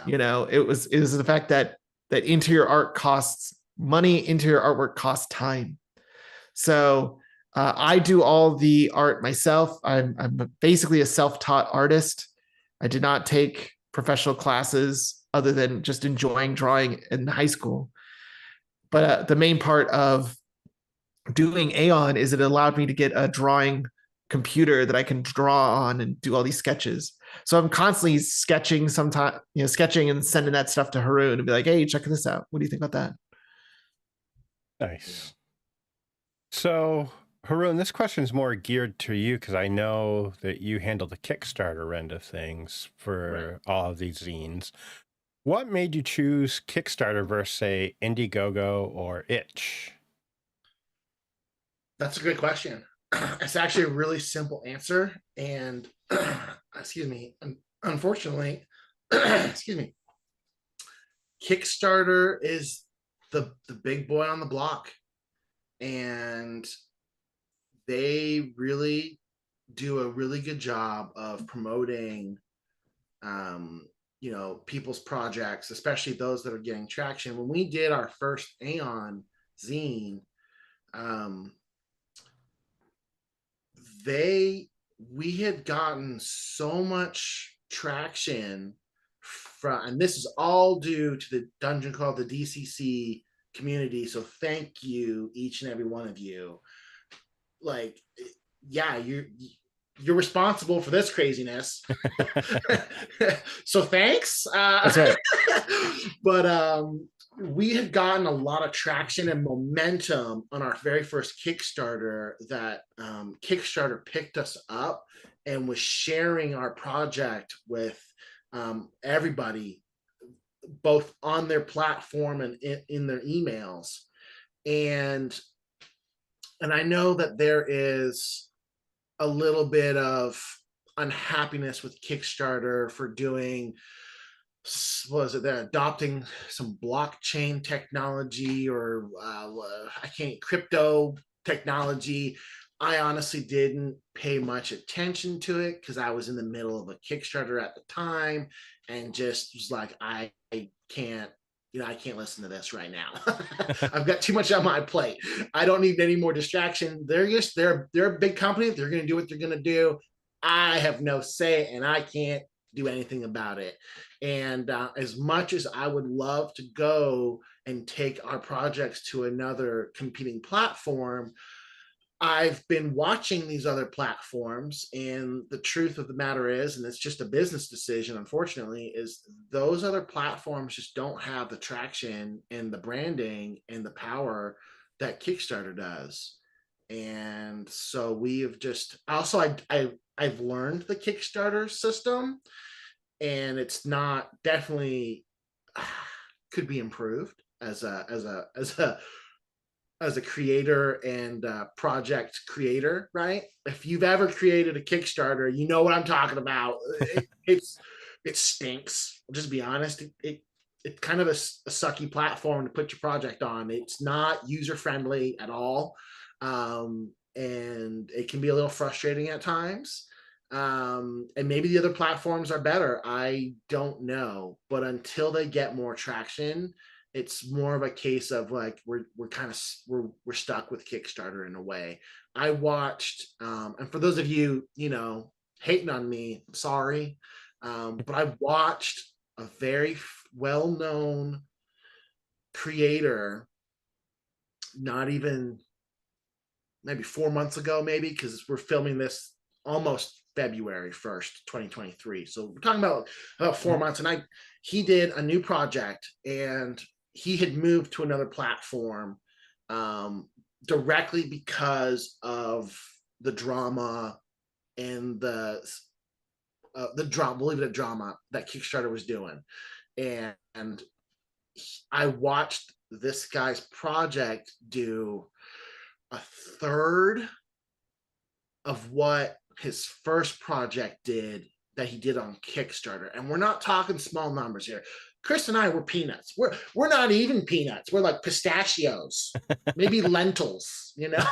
Yeah. It was the fact that interior art costs money, interior artwork costs time. So I do all the art myself. I'm basically a self-taught artist. I did not take professional classes other than just enjoying drawing in high school. But the main part of doing Aeon is it allowed me to get a drawing computer that I can draw on and do all these sketches. So I'm constantly sketching sketching and sending that stuff to Harun and be like, hey, check this out. What do you think about that? Nice. So Harun, this question is more geared to you because I know that you handle the Kickstarter end of things for all of these zines. What made you choose Kickstarter versus, say, Indiegogo or Itch? That's a good question. It's actually a really simple answer. And excuse me, unfortunately, excuse me, Kickstarter is the big boy on the block. And they really do a really good job of promoting people's projects, especially those that are getting traction. When we did our first Aeon zine, we had gotten so much traction from, and this is all due to the dungeon called the DCC community. So thank you, each and every one of you. Like, yeah, you're responsible for this craziness. So thanks. That's right. But we had gotten a lot of traction and momentum on our very first Kickstarter that Kickstarter picked us up and was sharing our project with everybody, both on their platform and in their emails. And I know that there is a little bit of unhappiness with Kickstarter for doing, they're adopting some blockchain technology or crypto technology. I honestly didn't pay much attention to it because I was in the middle of a Kickstarter at the time and just was like, I can't listen to this right now. I've got too much on my plate. I don't need any more distraction. They're a big company. They're going to do what they're going to do. I have no say and I can't do anything about it. And as much as I would love to go and take our projects to another competing platform, I've been watching these other platforms, and the truth of the matter is, and it's just a business decision, unfortunately, is those other platforms just don't have the traction and the branding and the power that Kickstarter does. And so we have just also I've learned the Kickstarter system, and it's not definitely could be improved as a creator and project creator, right? If you've ever created a Kickstarter, you know what I'm talking about. It stinks. I'll just be honest. It's kind of a sucky platform to put your project on. It's not user friendly at all, and it can be a little frustrating at times. And maybe the other platforms are better. I don't know, but until they get more traction, it's more of a case of like we're stuck with Kickstarter in a way. I watched, and for those of you hating on me, I'm sorry, but I watched a very well-known creator, not even maybe 4 months ago, maybe, because we're filming this almost February 1st, 2023. So we're talking about 4 months, and he did a new project, and he had moved to another platform directly because of the drama and the drama, believe it, drama that Kickstarter was doing. And I watched this guy's project do a third of what his first project did that he did on Kickstarter. And we're not talking small numbers here. Chris and I were peanuts. We're not even peanuts. We're like pistachios, maybe lentils. You know,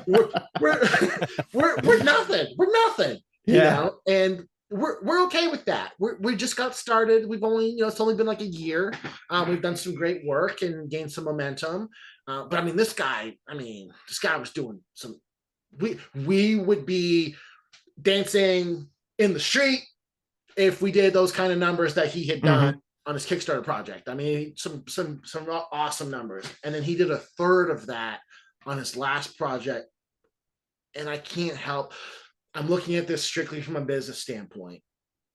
we're nothing. We're nothing. You know, and we're okay with that. We just got started. We've only it's only been like a year. We've done some great work and gained some momentum. But I mean, this guy was doing some. We would be dancing in the street if we did those kind of numbers that he had done on his Kickstarter project. I mean, some awesome numbers. And then he did a third of that on his last project. And I can't help, I'm looking at this strictly from a business standpoint,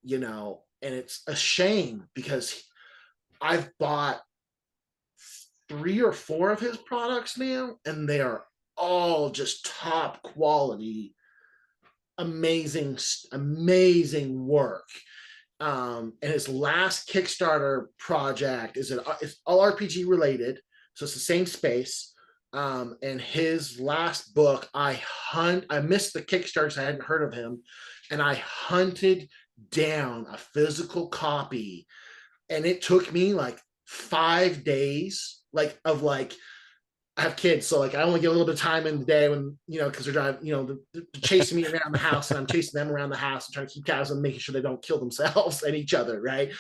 and it's a shame because I've bought 3 or 4 of his products now, and they are all just top quality, amazing work. And his last Kickstarter project it's all RPG related, so it's the same space. And his last book, I missed the Kickstarter, so I hadn't heard of him, and I hunted down a physical copy, and it took me like 5 days, I have kids, so I only get a little bit of time in the day when, because they're driving, they're chasing me around the house, and I'm chasing them around the house and trying to keep tabs and making sure they don't kill themselves and each other, right?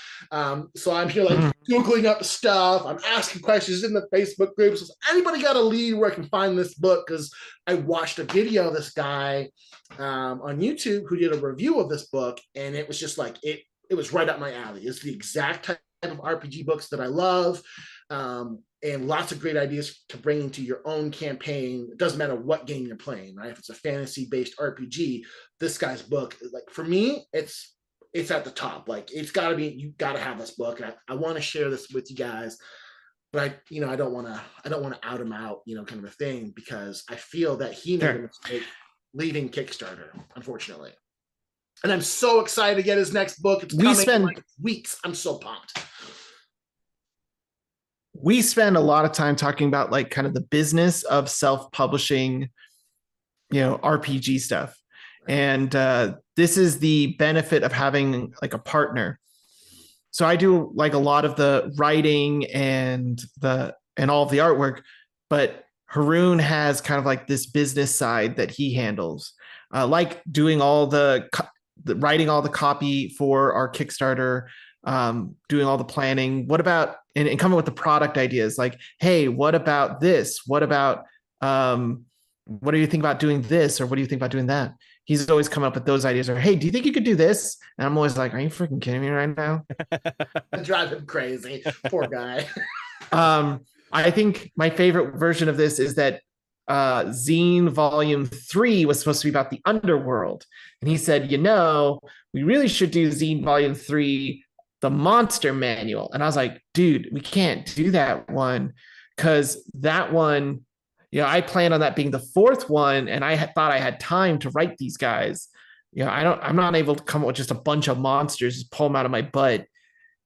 So I'm here Googling up stuff. I'm asking questions in the Facebook groups. So anybody got a lead where I can find this book? Because I watched a video of this guy on YouTube who did a review of this book, and it was just it was right up my alley. It's the exact type of RPG books that I love. And lots of great ideas to bring into your own campaign. It doesn't matter what game you're playing, right? If it's a fantasy-based RPG, this guy's book, for me, it's at the top. It's got to be, you got to have this book. And I want to share this with you guys, but I don't want to out him out, kind of a thing, because I feel that he made a mistake leaving Kickstarter, unfortunately. And I'm so excited to get his next book. It's coming in weeks. I'm so pumped. We spend a lot of time talking about kind of the business of self-publishing, RPG stuff. And this is the benefit of having a partner. So I do a lot of the writing and all of the artwork, but Harun has kind of this business side that he handles, doing all the writing all the copy for our Kickstarter, doing all the planning. What about and coming with the product ideas? Hey, what about this? What about what do you think about doing this, or what do you think about doing that? He's always coming up with those ideas. Or, hey, do you think you could do this? And I'm always like, are you freaking kidding me right now? Drive him crazy. Poor guy. I think my favorite version of this is that Zine Volume 3 was supposed to be about the underworld. And he said, we really should do Zine Volume 3, the monster manual. And I was like, dude, we can't do that one because that one, I planned on that being the fourth one. And I thought I had time to write these guys. I'm not able to come up with just a bunch of monsters, just pull them out of my butt.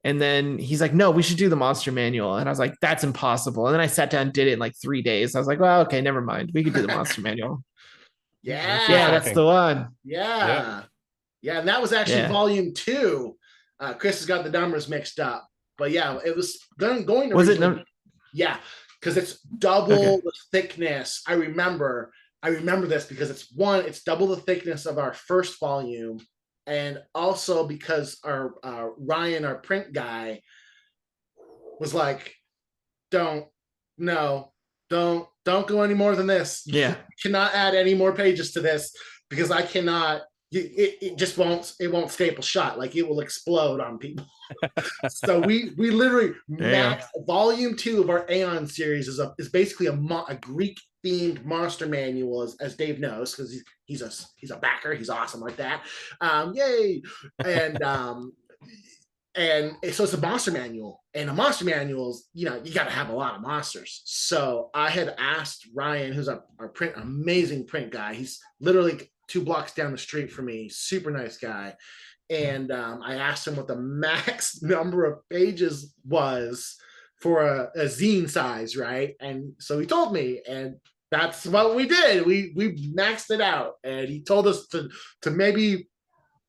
And then he's like, no, we should do the monster manual. And I was like, that's impossible. And then I sat down and did it in like 3 days. I was like, well, okay, never mind. We could do the monster manual. Yeah. Yeah, that's the one. Yeah. And that was actually Volume 2. Chris has got the numbers mixed up. But yeah, it was going to... Was it? Yeah, because it's double the thickness. I remember this because it's double the thickness of our first volume. And also because our Ryan, our print guy, was like, don't go any more than this. Yeah. You cannot add any more pages to this because I cannot, it just won't staple shut. Like it will explode on people. So we literally Volume 2 of our Aeon series is basically a Greek themed monster manual, as Dave knows, because he's a backer. He's awesome like that. Yay! And so it's a monster manual, and a monster manual is, you got to have a lot of monsters. So I had asked Ryan, who's our amazing print guy. He's literally 2 blocks down the street from me. Super nice guy. And I asked him what the max number of pages was for a zine size, right? And so he told me, and that's what we did. We maxed it out, and he told us to maybe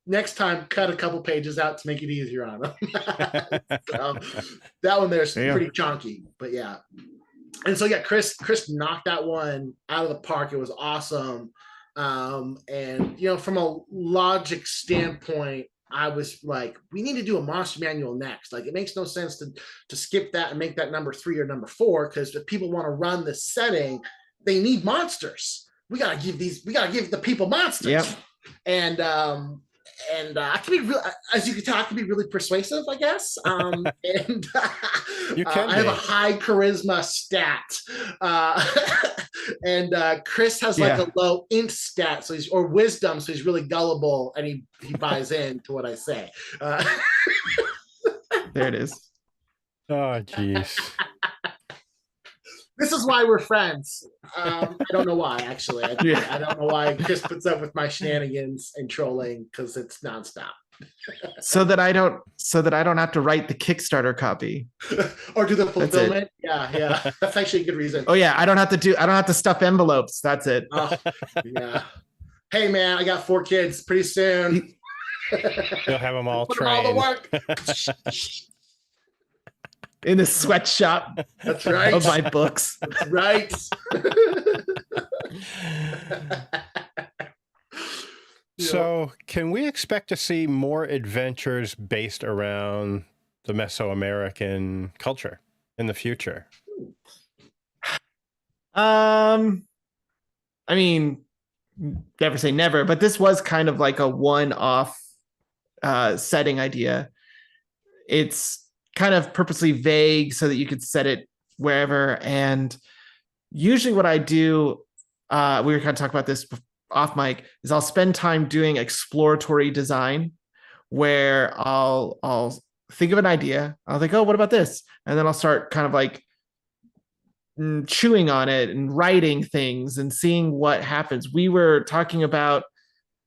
next time cut a couple pages out to make it easier on him. So, that one there's pretty chunky, but yeah. And so Chris knocked that one out of the park. It was awesome. And from a logic standpoint, I was like, we need to do a monster manual next. Like, it makes no sense to skip that and make that number 3 or number 4, because if people want to run this setting, they need monsters. We gotta give the people monsters. Yep. And I can be real, as you can tell, I can be really persuasive, I guess. And you can I have a high charisma stat. And Chris has like a low int stat, or wisdom, so he's really gullible, and he buys into what I say. There it is. Oh, jeez. This is why we're friends. I don't know why, actually. I don't know why Chris puts up with my shenanigans and trolling, because it's nonstop. so that I don't have to write the Kickstarter copy or do the fulfillment. Yeah. That's actually a good reason. Oh yeah, I don't have to stuff envelopes. That's it. Oh, yeah. Hey man, I got 4 kids. Pretty soon you'll have them all put trained. them all to work. In the sweatshop. That's right. Of my books. That's right. So can we expect to see more adventures based around the Mesoamerican culture in the future? I mean, never say never, but this was kind of like a one-off setting idea. It's kind of purposely vague so that you could set it wherever. And usually what I do, we were kind of talking about this off mic, is I'll spend time doing exploratory design, where I'll think of an idea. I'll think, oh, what about this? And then I'll start kind of like chewing on it and writing things and seeing what happens. We were talking about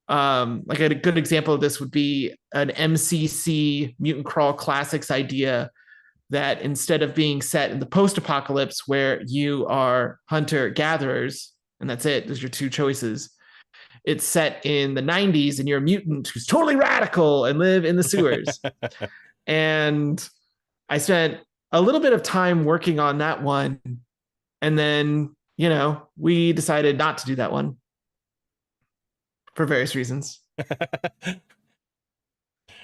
like a good example of this would be an MCC Mutant Crawl Classics idea, that instead of being set in the post-apocalypse where you are hunter-gatherers and that's it, those are your 2 choices, it's set in the 90s and you're a mutant who's totally radical and live in the sewers. And I spent a little bit of time working on that one, and then we decided not to do that one for various reasons.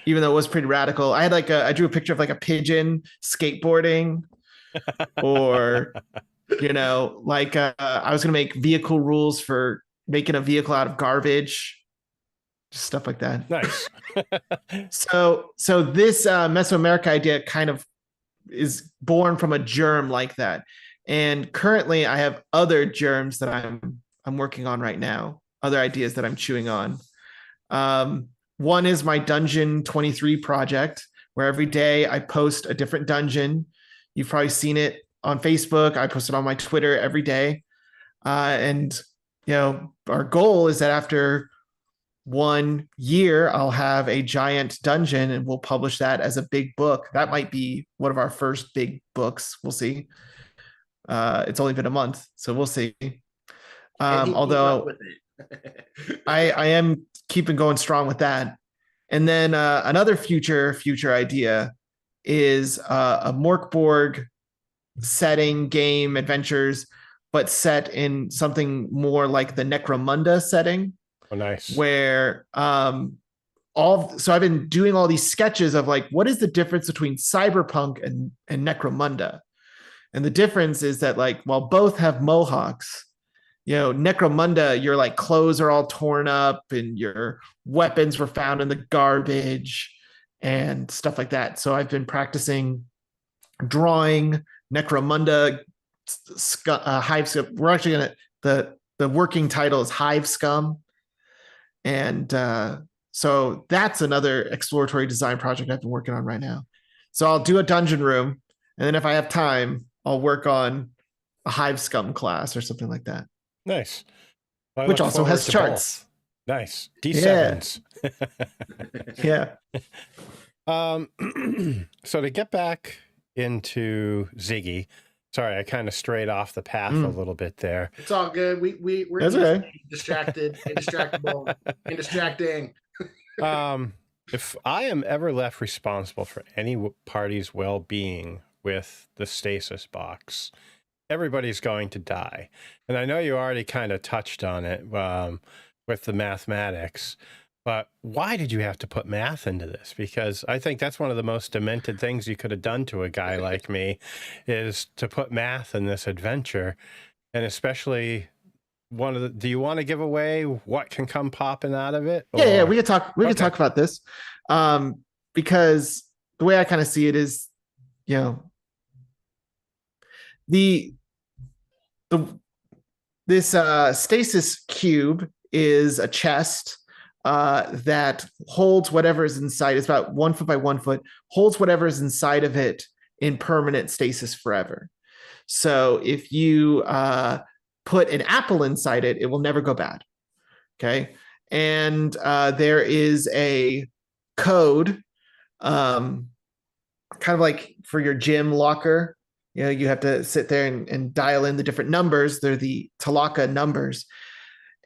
Even though it was pretty radical. I had I drew a picture of like a pigeon skateboarding, or I was gonna make vehicle rules for making a vehicle out of garbage, just stuff like that. Nice. So this Mesoamerica idea kind of is born from a germ like that. And currently I have other germs that I'm working on right now, other ideas that I'm chewing on. One is my Dungeon 23 project, where every day I post a different dungeon. You've probably seen it on Facebook. I post it on my Twitter every day. And our goal is that after 1 year, I'll have a giant dungeon and we'll publish that as a big book. That might be one of our first big books. We'll see. It's only been a month, so we'll see. Although I am keeping going strong with that. And then another future idea is a Mork Borg setting, game, adventures, but set in something more like the Necromunda setting. Oh, nice. Where so I've been doing all these sketches of like, what is the difference between cyberpunk and Necromunda? And the difference is that, like, while both have mohawks, Necromunda, your like clothes are all torn up and your weapons were found in the garbage and stuff like that. So I've been practicing drawing Necromunda hive scum. We're actually gonna the working title is Hive Scum, and so that's another exploratory design project I've been working on right now. So I'll do a dungeon room, and then if I have time, I'll work on a Hive Scum class or something like that. Nice. Well, which also has charts. Both. Nice. D7s. Yeah. So to get back into Ziggy, sorry, I kind of strayed off the path a little bit there. It's all good. We're okay. Distracted, indistractable, indistracting. If I am ever left responsible for any party's well-being with the stasis box, everybody's going to die. And I know you already kind of touched on it with the mathematics, but why did you have to put math into this? Because I think that's one of the most demented things you could have done to a guy like me, is to put math in this adventure. And especially do you want to give away what can come popping out of it? Yeah, we could talk about this. Because the way I kind of see it is, this stasis cube is a chest that holds whatever is inside. It's about 1 foot by 1 foot, holds whatever is inside of it in permanent stasis forever. So if you put an apple inside it, it will never go bad. Okay. And there is a code, kind of like for your gym locker. You have to sit there and dial in the different numbers. They're the Talaka numbers.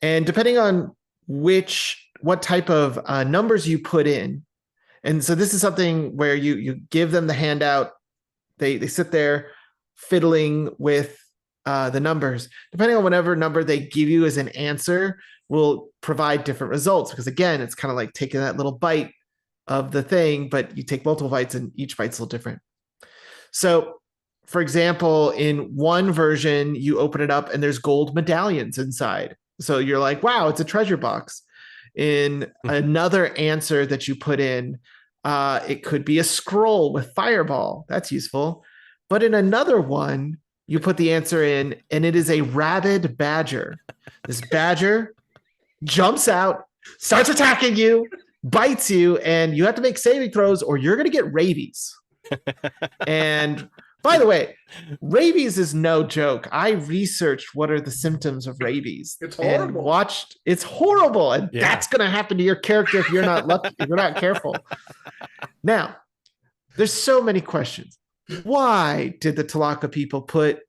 And depending on what type of numbers you put in. And so this is something where you give them the handout. They sit there fiddling with the numbers. Depending on whatever number they give you as an answer will provide different results. Because again, it's kind of like taking that little bite of the thing, but you take multiple bites and each bite's a little different. So for example, in one version, you open it up and there's gold medallions inside. So you're like, wow, it's a treasure box. In another answer that you put in, it could be a scroll with fireball. That's useful. But in another one, you put the answer in and it is a rabid badger. This badger jumps out, starts attacking you, bites you, and you have to make saving throws or you're going to get rabies. And by the way, rabies is no joke. I researched what are the symptoms of rabies. It's horrible. And it's horrible. And that's going to happen to your character if you're not lucky, if you're not careful. Now, there's so many questions. Why did the Talaka people put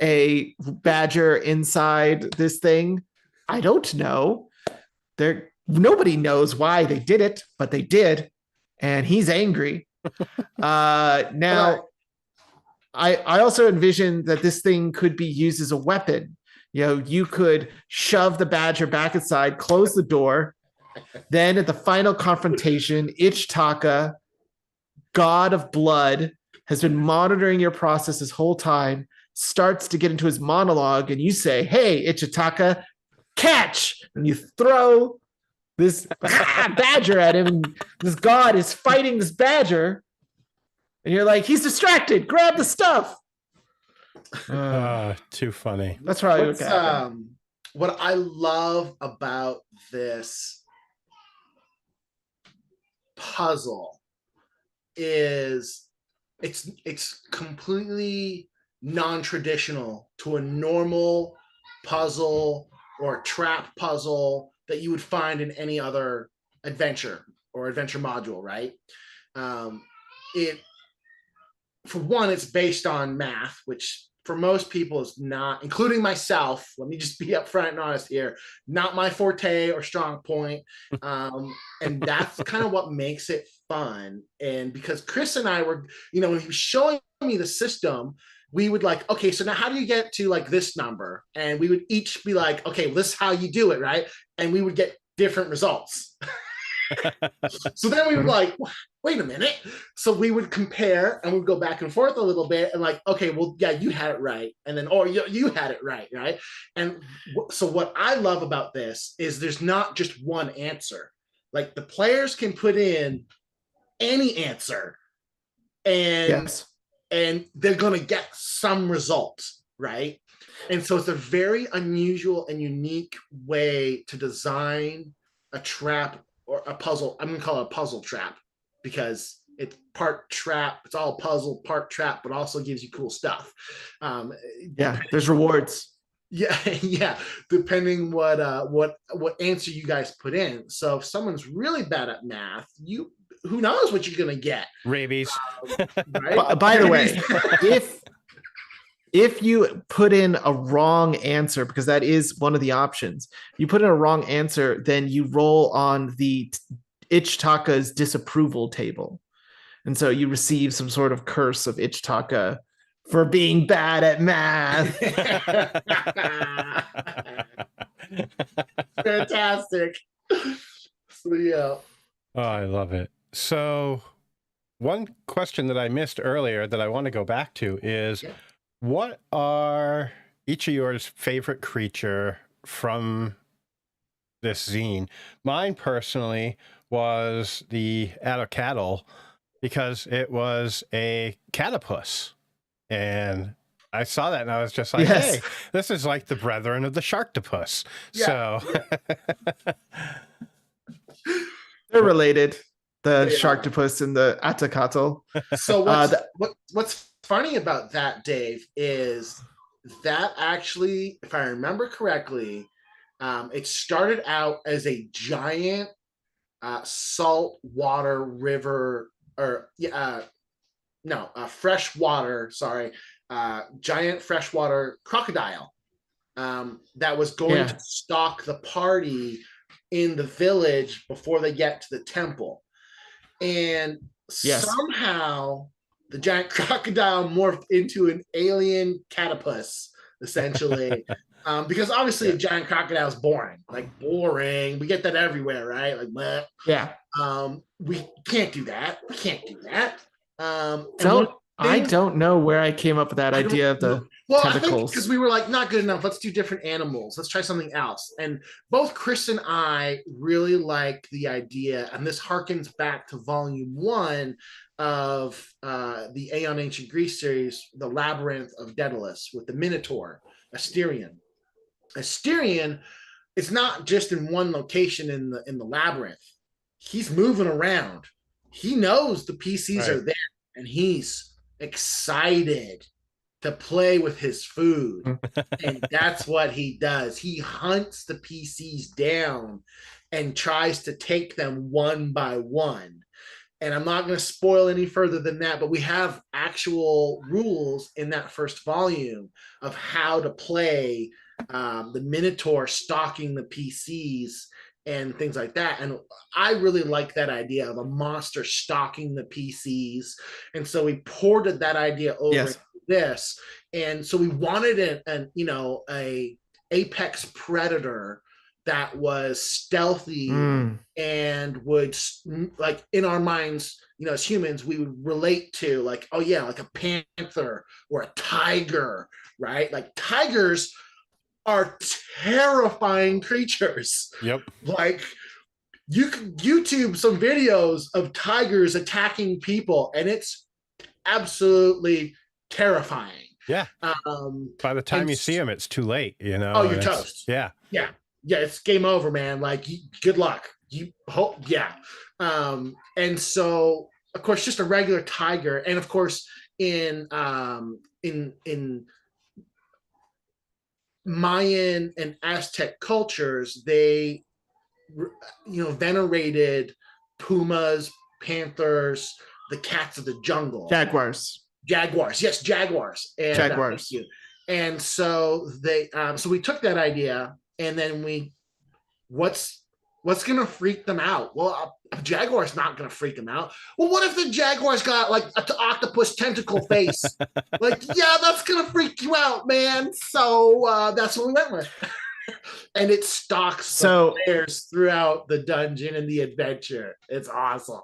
a badger inside this thing? I don't know. Nobody knows why they did it, but they did. And he's angry. Now, I also envision that this thing could be used as a weapon. You could shove the badger back inside, close the door. Then at the final confrontation, Ichtaka, god of blood, has been monitoring your process this whole time, starts to get into his monologue, and you say, hey, Ichtaka, catch! And you throw this badger at him, and this god is fighting this badger. And you're like, he's distracted. Grab the stuff. Too funny. That's probably what What's happened. what I love about this puzzle is it's completely non-traditional to a normal puzzle or trap puzzle that you would find in any other adventure or adventure module, right? It For one, it's based on math, which for most people is not, including myself. Let me just be upfront and honest here, not my forte or strong point. And that's kind of what makes it fun. And because Chris and I were, when he was showing me the system, we would like, okay, so now how do you get to like this number? And we would each be like, okay, well, this is how you do it, right? And we would get different results. So then we would like, wait a minute. So we would compare and we'd go back and forth a little bit and like, okay, well, yeah, you had it right. And then, or you had it right, right? And so what I love about this is there's not just one answer. Like the players can put in any answer and they're going to get some results, right? And so it's a very unusual and unique way to design a trap or a puzzle. I'm going to call it a puzzle trap because it's part trap. It's all puzzle, part trap, but also gives you cool stuff. There's rewards. Yeah. Depending what answer you guys put in. So if someone's really bad at math, who knows what you're going to get? Rabies. Right? By the way, if you put in a wrong answer, because that is one of the options, you put in a wrong answer, then you roll on the Ichitaka's disapproval table. And so you receive some sort of curse of Ichitaka for being bad at math. Fantastic. So, yeah. Oh, I love it. So one question that I missed earlier that I want to go back to is, what are each of yours favorite creature from this zine? Mine personally was the Attacatl because it was a catapus. And I saw that and I was just like, hey, this is like the brethren of the Sharktopus. Yeah. So they're related, the Sharktopus and the Attacatl. So what's funny about that, Dave, is that actually, if I remember correctly, it started out as a giant saltwater river, or freshwater, giant freshwater crocodile that was going to stalk the party in the village before they get to the temple. And somehow the giant crocodile morphed into an alien catapus, essentially. Because obviously a giant crocodile is boring. Boring. We get that everywhere, right? Like, bleh. Yeah. We can't do that. I don't know where I came up with that idea of the tentacles. Because we were like, not good enough. Let's do different animals. Let's try something else. And both Chris and I really like the idea, and this harkens back to volume 1 of the Aeon Ancient Greece series, The Labyrinth of Daedalus, with the Minotaur, Asterion. Asterion is not just in one location in the labyrinth. He's moving around. He knows the PCs are there, and he's excited to play with his food. And that's what he does. He hunts the PCs down and tries to take them one by one. And I'm not going to spoil any further than that, but we have actual rules in that first volume of how to play the Minotaur stalking the PCs and things like that. And I really like that idea of a monster stalking the PCs. And so we ported that idea over to this. And so we wanted a apex predator that was stealthy and would, like, in our minds, as humans, we would relate to like a panther or a tiger, right? Like, tigers are terrifying creatures. Yep. Like, you can YouTube some videos of tigers attacking people, and it's absolutely terrifying. Yeah. By the time and you see him, it's too late, you know. Oh, you're and it's- toast. Yeah. Yeah. Yeah, it's game over, man. Like, good luck. You hope, yeah. And so, of course, just a regular tiger, and of course, in Mayan and Aztec cultures, they, venerated pumas, panthers, the cats of the jungle, Jaguars. Yes, jaguars. And Jaguars. And so so we took that idea, and then what's gonna freak them out? Well, a jaguar's not gonna freak them out. Well, what if the jaguar's got like an octopus tentacle face? Like, yeah, that's gonna freak you out, man. So that's what we went with. And it stalks the players throughout the dungeon and the adventure. It's awesome.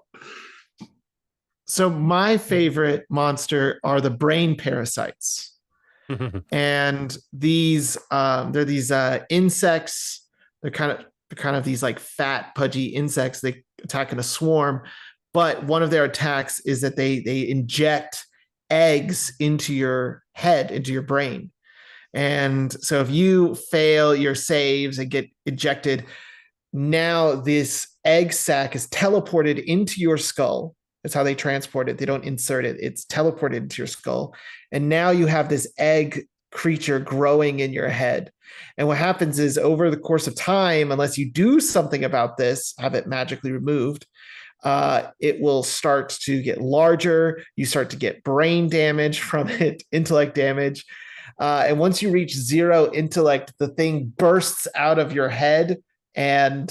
So my favorite monster are the brain parasites. And these they're these insects. They're kind of these like fat, pudgy insects. They attack in a swarm, but one of their attacks is that they inject eggs into your head, into your brain. And so if you fail your saves and get ejected, now this egg sac is teleported into your skull. That's how they transport it. They don't insert it. It's teleported into your skull. And now you have this egg creature growing in your head. And what happens is, over the course of time, unless you do something about this, have it magically removed, it will start to get larger. You start to get brain damage from it, intellect damage. And once you reach 0 intellect, the thing bursts out of your head, and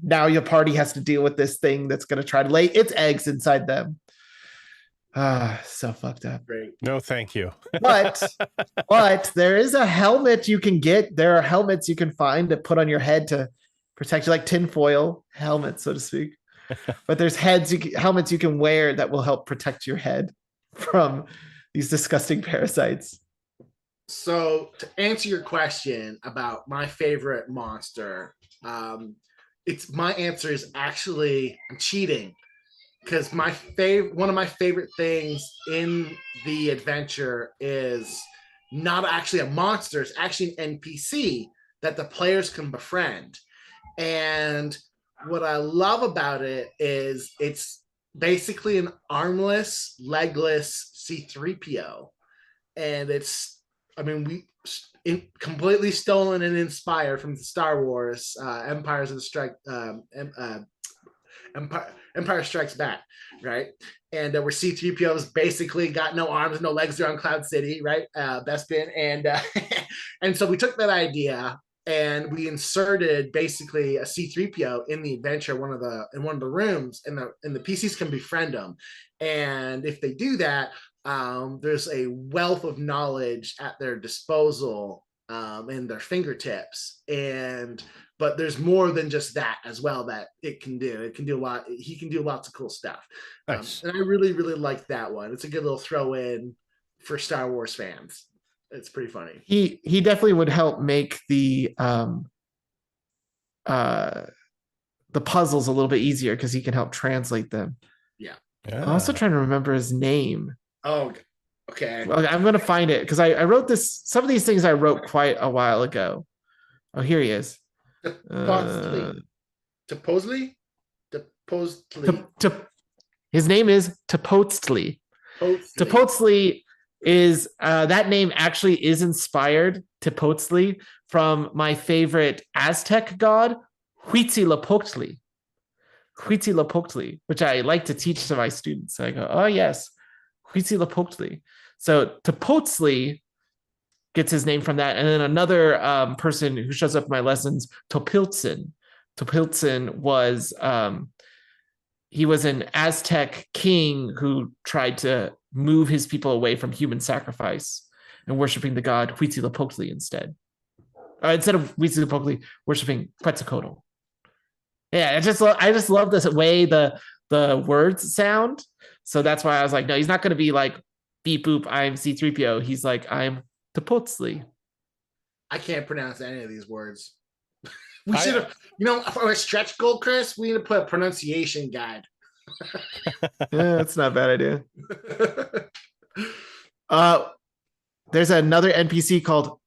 now your party has to deal with this thing that's going to try to lay its eggs inside them. So fucked up. Great. No, thank you. But there is a helmet you can get. There are helmets you can find to put on your head to protect you, like tinfoil helmets, so to speak. But there's helmets you can wear that will help protect your head from these disgusting parasites. So to answer your question about my favorite monster, my answer is actually, I'm cheating, because one of my favorite things in the adventure is not actually a monster. It's actually an NPC that the players can befriend. And what I love about it is it's basically an armless, legless C-3PO. And completely stolen and inspired from Star Wars, Empire Strikes Back, right? And where C-3PO's basically got no arms, no legs, they're on Cloud City, right? Bespin, and and so we took that idea and we inserted basically a C-3PO in the adventure, in one of the rooms, and the PCs can befriend them. And if they do that, there's a wealth of knowledge at their disposal, in their fingertips. But there's more than just that as well that it can do. It can do a lot. He can do lots of cool stuff. Nice. And I really, really like that one. It's a good little throw in for Star Wars fans. It's pretty funny. He definitely would help make the puzzles a little bit easier, because he can help translate them. Yeah. I'm also trying to remember his name. Oh, okay. Well, I'm going to find it, because I wrote this. Some of these things I wrote quite a while ago. Oh, here he is. Supposedly? His name is Tepoztli. Tepoztli is that name actually is inspired, Tepoztli, from my favorite Aztec god, Huitzilopochtli. Huitzilopochtli, which I like to teach to my students. I go, oh yes, Huitzilopochtli. So Tepoztli gets his name from that. And then another person who shows up in my lessons, Topiltzin. Topiltzin was he was an Aztec king who tried to move his people away from human sacrifice and worshiping the god Huitzilopochtli instead. Instead of Huitzilopochtli, worshiping Quetzalcoatl. Yeah, I just love this way the words sound. So that's why I was like, no, he's not going to be like beep boop, I'm C-3PO. He's like, I'm Tepoztli. I can't pronounce any of these words. We should have, for a stretch goal, Chris, we need to put a pronunciation guide. Yeah, that's not a bad idea. there's another NPC called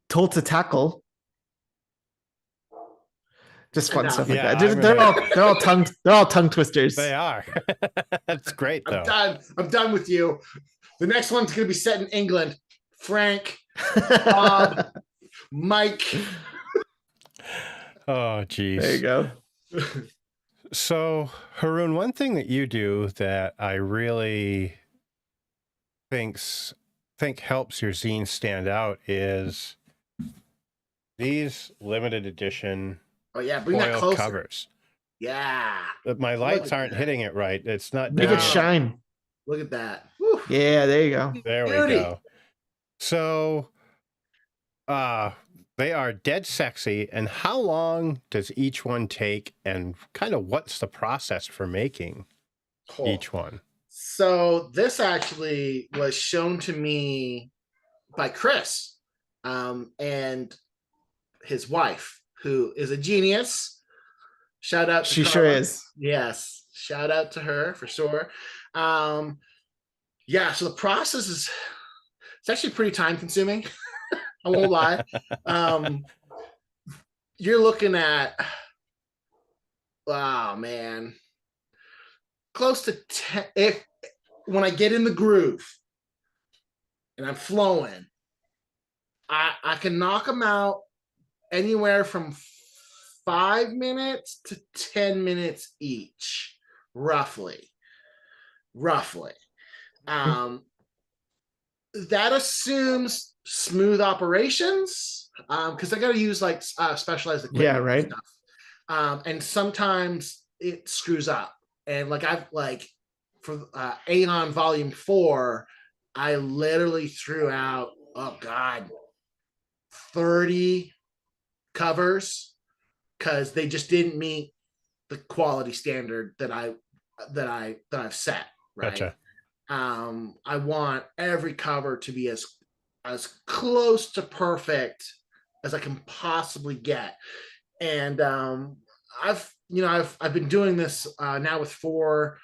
Toltatackle. Just fun stuff like that. They're all tongue twisters. They are. That's great though. I'm done with you. The next one's gonna be set in England. Frank, Bob, Mike. Oh, geez. There you go. So, Harun, one thing that you do that I really think helps your zine stand out is these limited edition bring that closer. covers. Yeah. But my lights aren't hitting it right. It's not. Make it shine. Look at that. Woo. Yeah, there you go. There we go. So, they are dead sexy. And how long does each one take? And kind of what's the process for making each one? So this actually was shown to me by Chris and his wife, who is a genius. Shout out to She Carla. sure is. Yes. Shout out to her for sure. So the process it's actually pretty time consuming. I won't lie. You're looking at, close to 10. When I get in the groove and I'm flowing, I can knock them out anywhere from 5 minutes to 10 minutes each, roughly. That assumes smooth operations because I got to use like specialized equipment. Yeah, right. And stuff. And sometimes it screws up. And like for Aeon Volume 4, I literally threw out 30 covers because they just didn't meet the quality standard that I've set. Right. Gotcha. I want every cover to be as close to perfect as I can possibly get. And I've been doing this now with four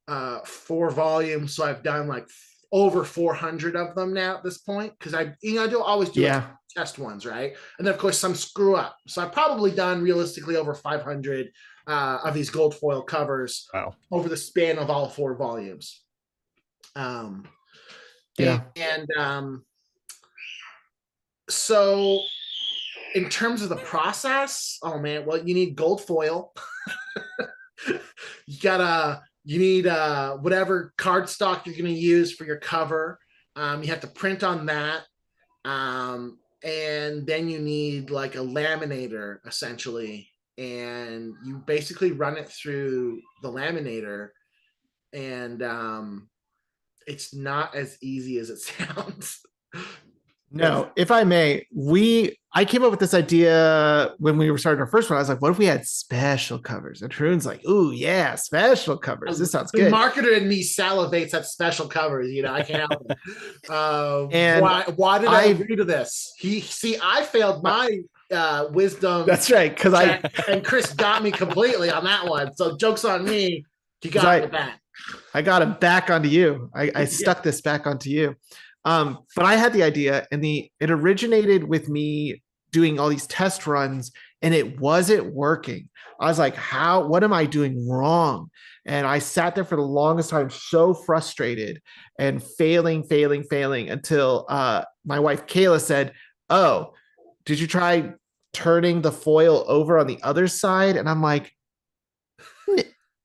volumes, so I've done like over 400 of them now at this point because I always do test ones, right? And then of course some screw up. So I've probably done realistically over 500 of these gold foil covers over the span of all 4 volumes. So in terms of the process, you need gold foil. You need whatever cardstock you're going to use for your cover. You have to print on that. And then you need like a laminator essentially. And you basically run it through the laminator. And it's not as easy as it sounds. No, if I may, I came up with this idea when we were starting our first one. I was like, what if we had special covers? And Harun's like, ooh, yeah, special covers. This sounds good. The marketer in me salivates at special covers. I can't help it. And why did I agree to this? I failed my wisdom. That's right. And Chris got me completely on that one. So joke's on me. He got it back. I got him back onto you. I stuck this back onto you. But I had the idea, and it originated with me doing all these test runs, and it wasn't working. I was like, what am I doing wrong? And I sat there for the longest time, so frustrated and failing until my wife, Kayla, said, oh, did you try turning the foil over on the other side? And I'm like,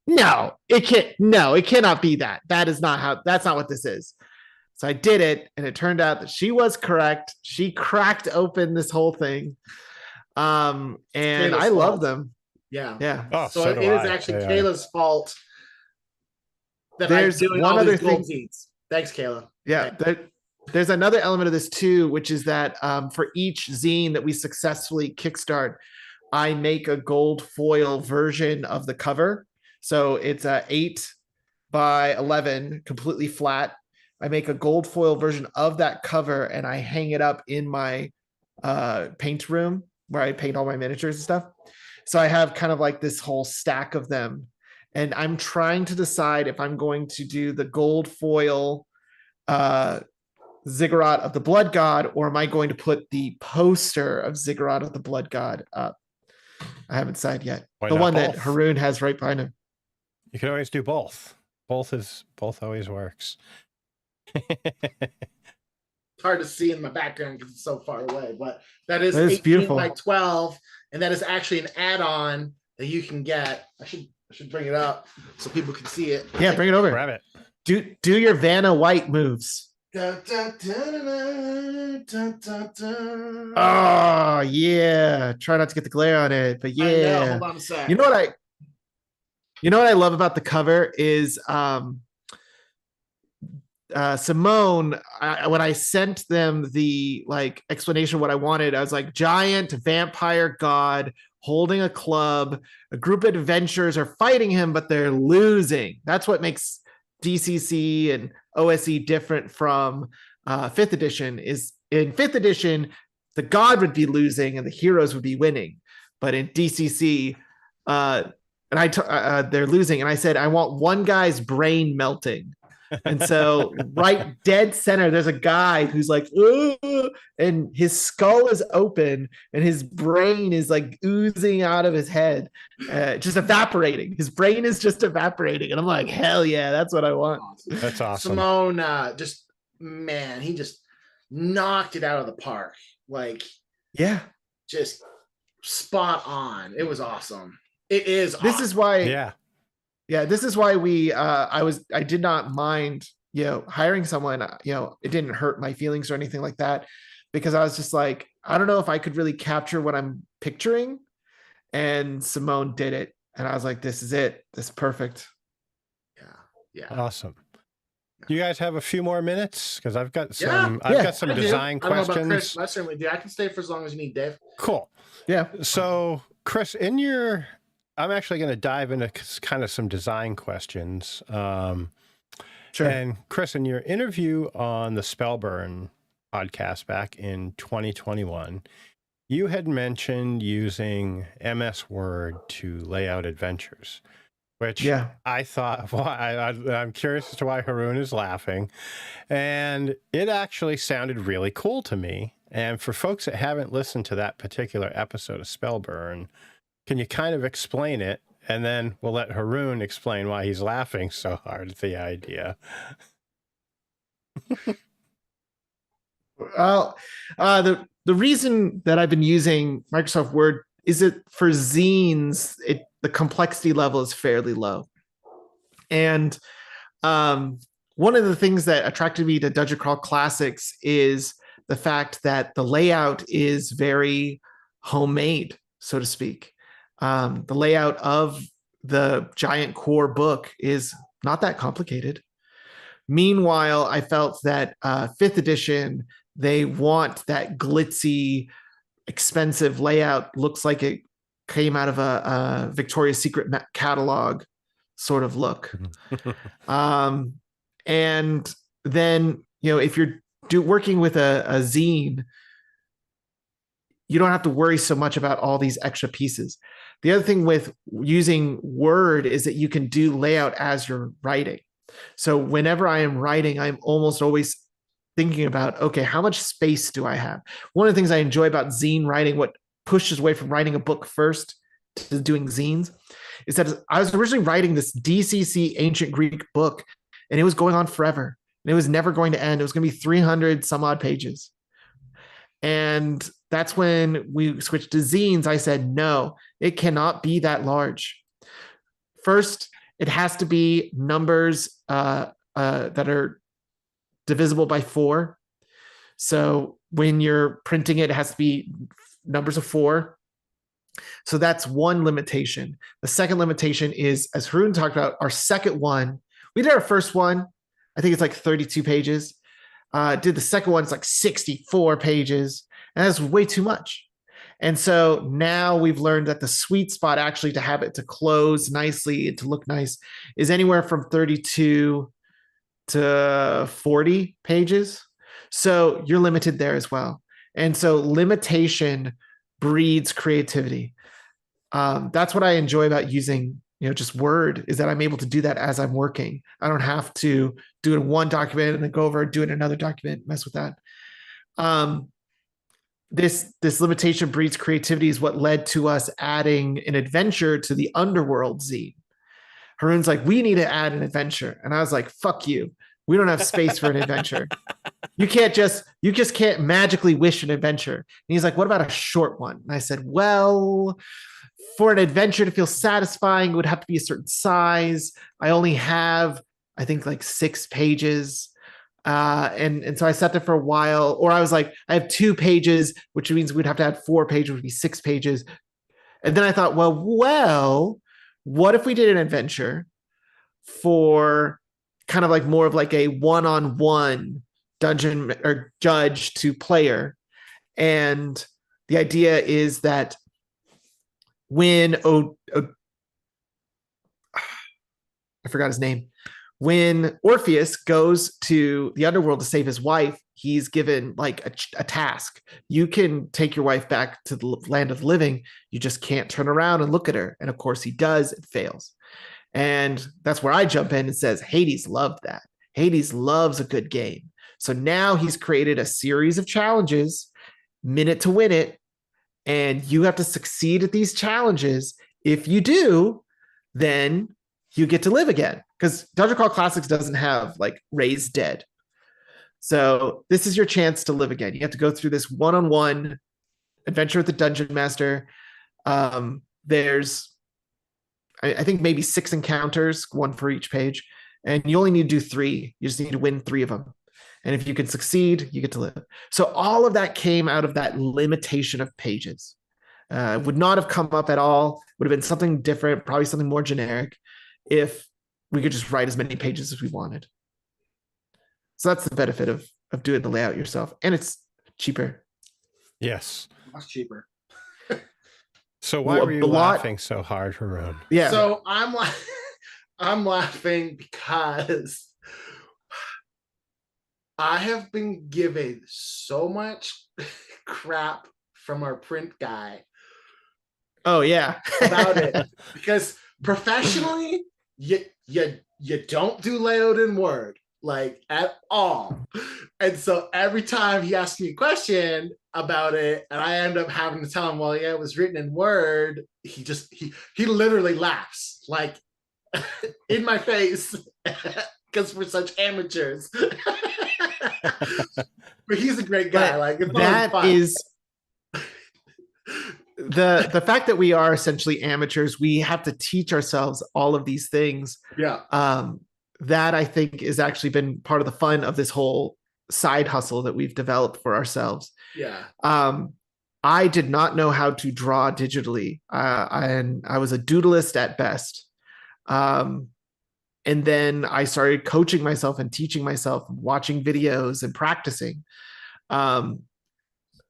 no, it cannot be that. That's not what this is. So I did it, and it turned out that she was correct. She cracked open this whole thing. And I love them. Yeah. Oh, so it is actually Kayla's fault that there's I'm doing one all other these gold thing. zines. Thanks, Kayla. Yeah. There's another element of this too, which is that for each zine that we successfully kickstart, I make a gold foil version of the cover. So it's 8x11, completely flat. I make a gold foil version of that cover, and I hang it up in my paint room where I paint all my miniatures and stuff. So I have kind of like this whole stack of them, and I'm trying to decide if I'm going to do the gold foil Ziggurat of the Blood God, or am I going to put the poster of Ziggurat of the Blood God up? I haven't decided yet. Why the not one both? that Harun has right behind him. You can always do both. Both always works. It's hard to see in my background because it's so far away, but that is 18 beautiful. by 12, and that is actually an add-on that you can get. I should bring it up so people can see it. Yeah, bring it over. Grab it. Do your Vanna White moves. Da, da, da, da, da, da, da. Oh yeah. Try not to get the glare on it, but yeah. I know. Hold on a sec. You know what I love about the cover is Simone, when I sent them the explanation of what I wanted, I was like, giant vampire god holding a club, a group of adventurers are fighting him, but they're losing. That's what makes DCC and OSE different from 5th edition. Is in 5th edition, the god would be losing and the heroes would be winning. But in DCC, they're losing. And I said, I want one guy's brain melting. And so right dead center, there's a guy who's like, ooh, and his skull is open and his brain is like oozing out of his head, just evaporating. His brain is just evaporating. And I'm like, hell yeah, that's what I want. That's awesome. Simone, he just knocked it out of the park. Yeah. Just spot on. It was awesome. It is. This is why. Yeah, this is why I did not mind, hiring someone, it didn't hurt my feelings or anything like that, because I was just like, I don't know if I could really capture what I'm picturing. And Simone did it. And I was like, this is it. This is perfect. Yeah. Awesome. Do you guys have a few more minutes? Because I've got some I design do. I don't know about questions. Chris, I certainly do. I can stay for as long as you need, Dave. Cool. Yeah. So, Chris, I'm actually going to dive into kind of some design questions. Sure. And Chris, in your interview on the Spellburn podcast back in 2021, you had mentioned using MS Word to lay out adventures, which I thought, I'm curious as to why Harun is laughing. And it actually sounded really cool to me. And for folks that haven't listened to that particular episode of Spellburn, can you kind of explain it? And then we'll let Harun explain why he's laughing so hard at the idea. Well, the reason that I've been using Microsoft Word is that for zines, the complexity level is fairly low. And one of the things that attracted me to Dungeon Crawl Classics is the fact that the layout is very homemade, so to speak. The layout of the giant core book is not that complicated. Meanwhile, I felt that 5th edition, they want that glitzy, expensive layout. Looks like it came out of a Victoria's Secret catalog sort of look. And then, if you're working with a zine, you don't have to worry so much about all these extra pieces. The other thing with using Word is that you can do layout as you're writing. So whenever I am writing, I'm almost always thinking about, okay, how much space do I have? One of the things I enjoy about zine writing, what pushes away from writing a book first to doing zines, is that I was originally writing this DCC ancient Greek book, and it was going on forever. And it was never going to end. It was going to be 300 some odd pages. And that's when we switched to zines. I said, no, it cannot be that large. First, it has to be numbers that are divisible by 4. So when you're printing it, it has to be numbers of 4. So that's one limitation. The second limitation is, as Harun talked about, our second one. We did our first one. I think it's like 32 pages. Did the second one, it's like 64 pages. And that's way too much. And so now we've learned that the sweet spot actually to have it to close nicely and to look nice is anywhere from 32 to 40 pages. So you're limited there as well. And so limitation breeds creativity. That's what I enjoy about using just Word, is that I'm able to do that as I'm working. I don't have to do it in one document and then go over, do it in another document, mess with that. This limitation breeds creativity is what led to us adding an adventure to the Underworld zine. Harun's like, we need to add an adventure. And I was like, fuck you. We don't have space for an adventure. You just can't magically wish an adventure. And he's like, what about a short one? And I said, well, for an adventure to feel satisfying, it would have to be a certain size. I only have, I think, like 6 pages. And so I sat there for a while, or I was like, I have 2 pages, which means we'd have to add 4 pages, would be 6 pages. And then I thought, well, what if we did an adventure for kind of like more of like a one-on-one dungeon or judge to player? And the idea is that when I forgot his name, when Orpheus goes to the underworld to save his wife, he's given like a task. You can take your wife back to the land of the living. You just can't turn around and look at her. And of course he does, it fails. And that's where I jump in and says, Hades loved that. Hades loves a good game. So now he's created a series of challenges, minute to win it. And you have to succeed at these challenges. If you do, then you get to live again. Because Dungeon Crawl Classics doesn't have like raise dead. So this is your chance to live again. You have to go through this one-on-one adventure with the Dungeon Master. There's, I think, maybe 6 encounters, 1 for each page. And you only need to do 3. You just need to win 3 of them. And if you can succeed, you get to live. So all of that came out of that limitation of pages. Would not have come up at all. Would have been something different, probably something more generic, if we could just write as many pages as we wanted. So that's the benefit of doing the layout yourself. And it's cheaper. Yes. Much cheaper. So why were you laughing so hard, Harun? Yeah. So I'm laughing because I have been given so much crap from our print guy. Oh yeah. About it, because professionally, you don't do layout in Word, like, at all. And so every time he asks me a question about it and I end up having to tell him, well, yeah, it was written in Word, he literally laughs, like, in my face, because we're such amateurs. But he's a great guy. But like, it's that is the fact that we are essentially amateurs. We have to teach ourselves all of these things. Yeah. That I think has actually been part of the fun of this whole side hustle that we've developed for ourselves. Yeah. I did not know how to draw digitally. I was a doodleist at best. And then I started coaching myself and teaching myself, watching videos and practicing.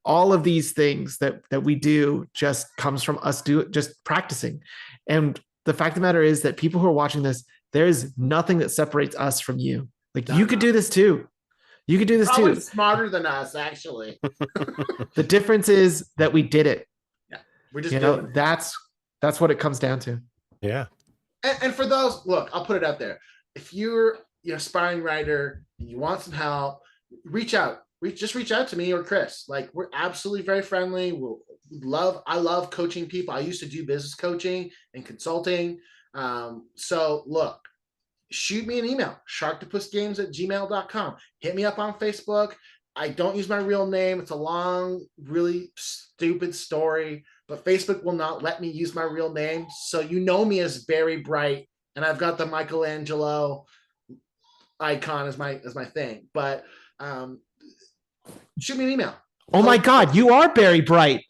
All of these things that we do just comes from us just practicing. And the fact of the matter is that people who are watching this, there is nothing that separates us from you. Like, you could do this too. You could do this Probably too. Smarter than us, actually. The difference is that we did it. Yeah, we're just doing it. That's what it comes down to. Yeah. And for those, look, I'll put it out there. If you're an aspiring writer and you want some help, reach out. Just reach out to me or Chris. Like, we're absolutely very friendly. I love coaching people. I used to do business coaching and consulting. So look, shoot me an email, sharktopusgames@gmail.com. Hit me up on Facebook. I don't use my real name. It's a long, really stupid story, but Facebook will not let me use my real name. So you know me as Barry Bright, and I've got the Michelangelo icon as my thing. But shoot me an email. Oh my God, you are Barry Bright.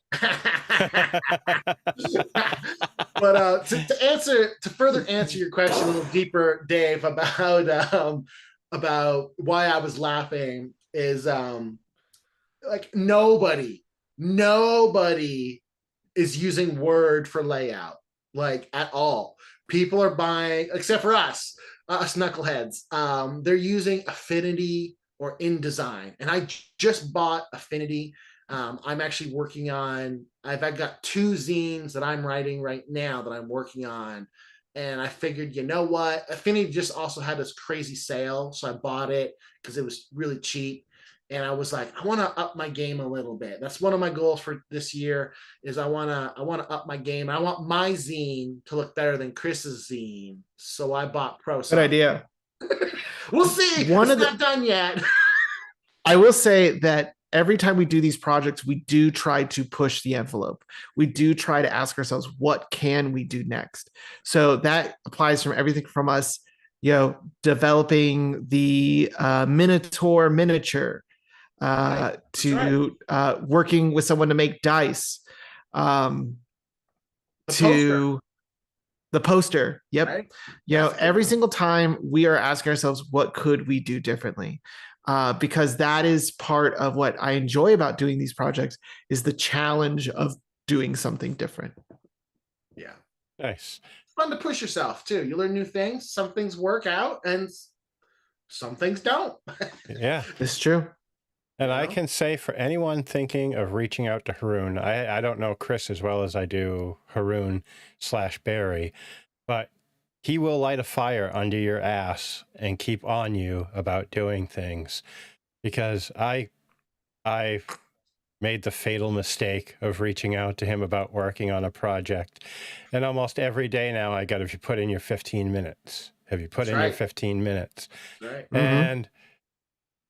But to further answer your question a little deeper, Dave, about why I was laughing is like nobody is using Word for layout, like, at all. People are buying, except for us knuckleheads. They're using Affinity or InDesign, and I just bought Affinity. I'm actually working on, I've got 2 zines that I'm writing right now that I'm working on And I figured, you know what? Affinity just also had this crazy sale, so I bought it because it was really cheap. And I was like, I want to up my game a little bit. That's one of my goals for this year. Is I want to up my game. I want my zine to look better than Chris's zine, so I bought Pro. Good idea. We'll see. It's not done yet. I will say that every time we do these projects, we do try to push the envelope. We do try to ask ourselves, what can we do next? So that applies from everything from us, developing the Minotaur miniature to working with someone to make dice, to the poster. Yep. Right? Every single time we are asking ourselves, what could we do differently? Because that is part of what I enjoy about doing these projects, is the challenge of doing something different. Yeah. Nice. It's fun to push yourself too. You learn new things. Some things work out and some things don't. Yeah. It's true. And I can say, for anyone thinking of reaching out to Harun, I don't know Chris as well as I do Harun/Barry, but he will light a fire under your ass and keep on you about doing things, because I made the fatal mistake of reaching out to him about working on a project. And almost every day now I got, have you put in your 15 minutes? Have you put in your 15 minutes? Right. And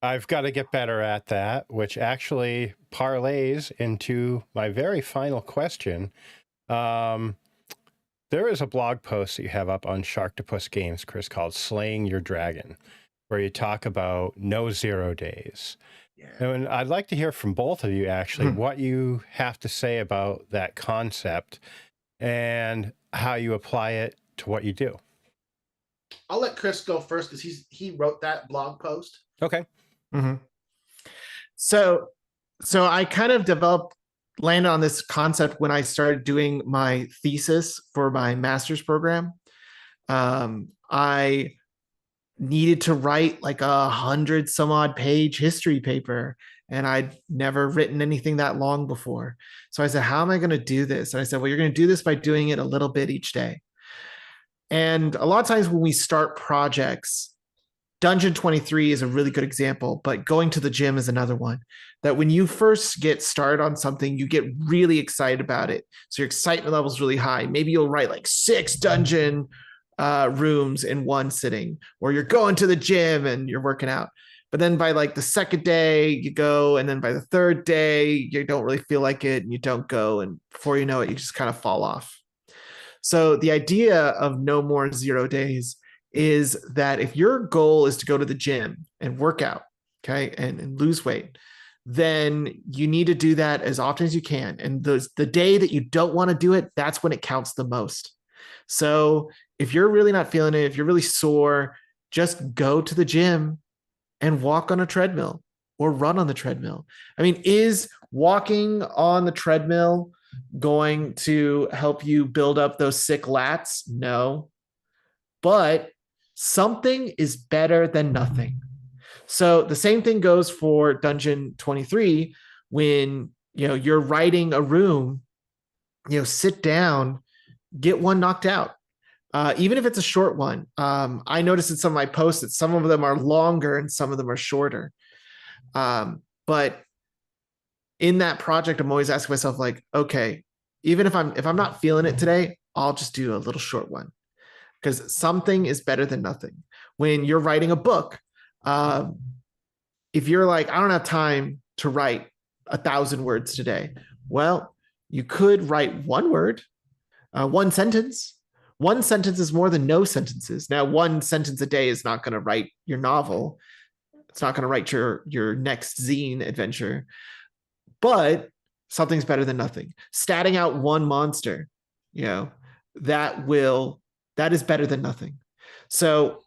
I've got to get better at that, which actually parlays into my very final question. There is a blog post that you have up on Sharktopus Games, Chris, called Slaying Your Dragon, where you talk about no 0 days. Yeah. And I'd like to hear from both of you, actually, what you have to say about that concept and how you apply it to what you do. I'll let Chris go first because he wrote that blog post. Okay. So I kind of landed on this concept when I started doing my thesis for my master's program. I needed to write like 100 some odd page history paper, and I'd never written anything that long before. So I said, how am I going to do this? And I said, well, you're going to do this by doing it a little bit each day. And a lot of times when we start projects, Dungeon 23 is a really good example, but going to the gym is another one. That when you first get started on something, you get really excited about it. So your excitement level is really high. Maybe you'll write like 6 dungeon rooms in one sitting, or you're going to the gym and you're working out. But then by like the second day you go, and then by the third day, you don't really feel like it and you don't go. And before you know it, you just kind of fall off. So the idea of no more 0 days is that if your goal is to go to the gym and work out, okay, and lose weight, then you need to do that as often as you can. And the day that you don't want to do it, that's when it counts the most. So if you're really not feeling it, if you're really sore, just go to the gym and walk on a treadmill or run on the treadmill. I mean, is walking on the treadmill going to help you build up those sick lats? No. But something is better than nothing. So the same thing goes for Dungeon 23. When you're writing a room, sit down, get one knocked out. Even if it's a short one. I noticed in some of my posts that some of them are longer and some of them are shorter. But in that project, I'm always asking myself, like, okay, even if I'm not feeling it today, I'll just do a little short one. Because something is better than nothing. When you're writing a book, if you're like, I don't have time to write 1,000 words today, well, you could write one word, one sentence. One sentence is more than no sentences. Now, one sentence a day is not going to write your novel. It's not going to write your next zine adventure. But something's better than nothing. Statting out one monster, that is better than nothing. So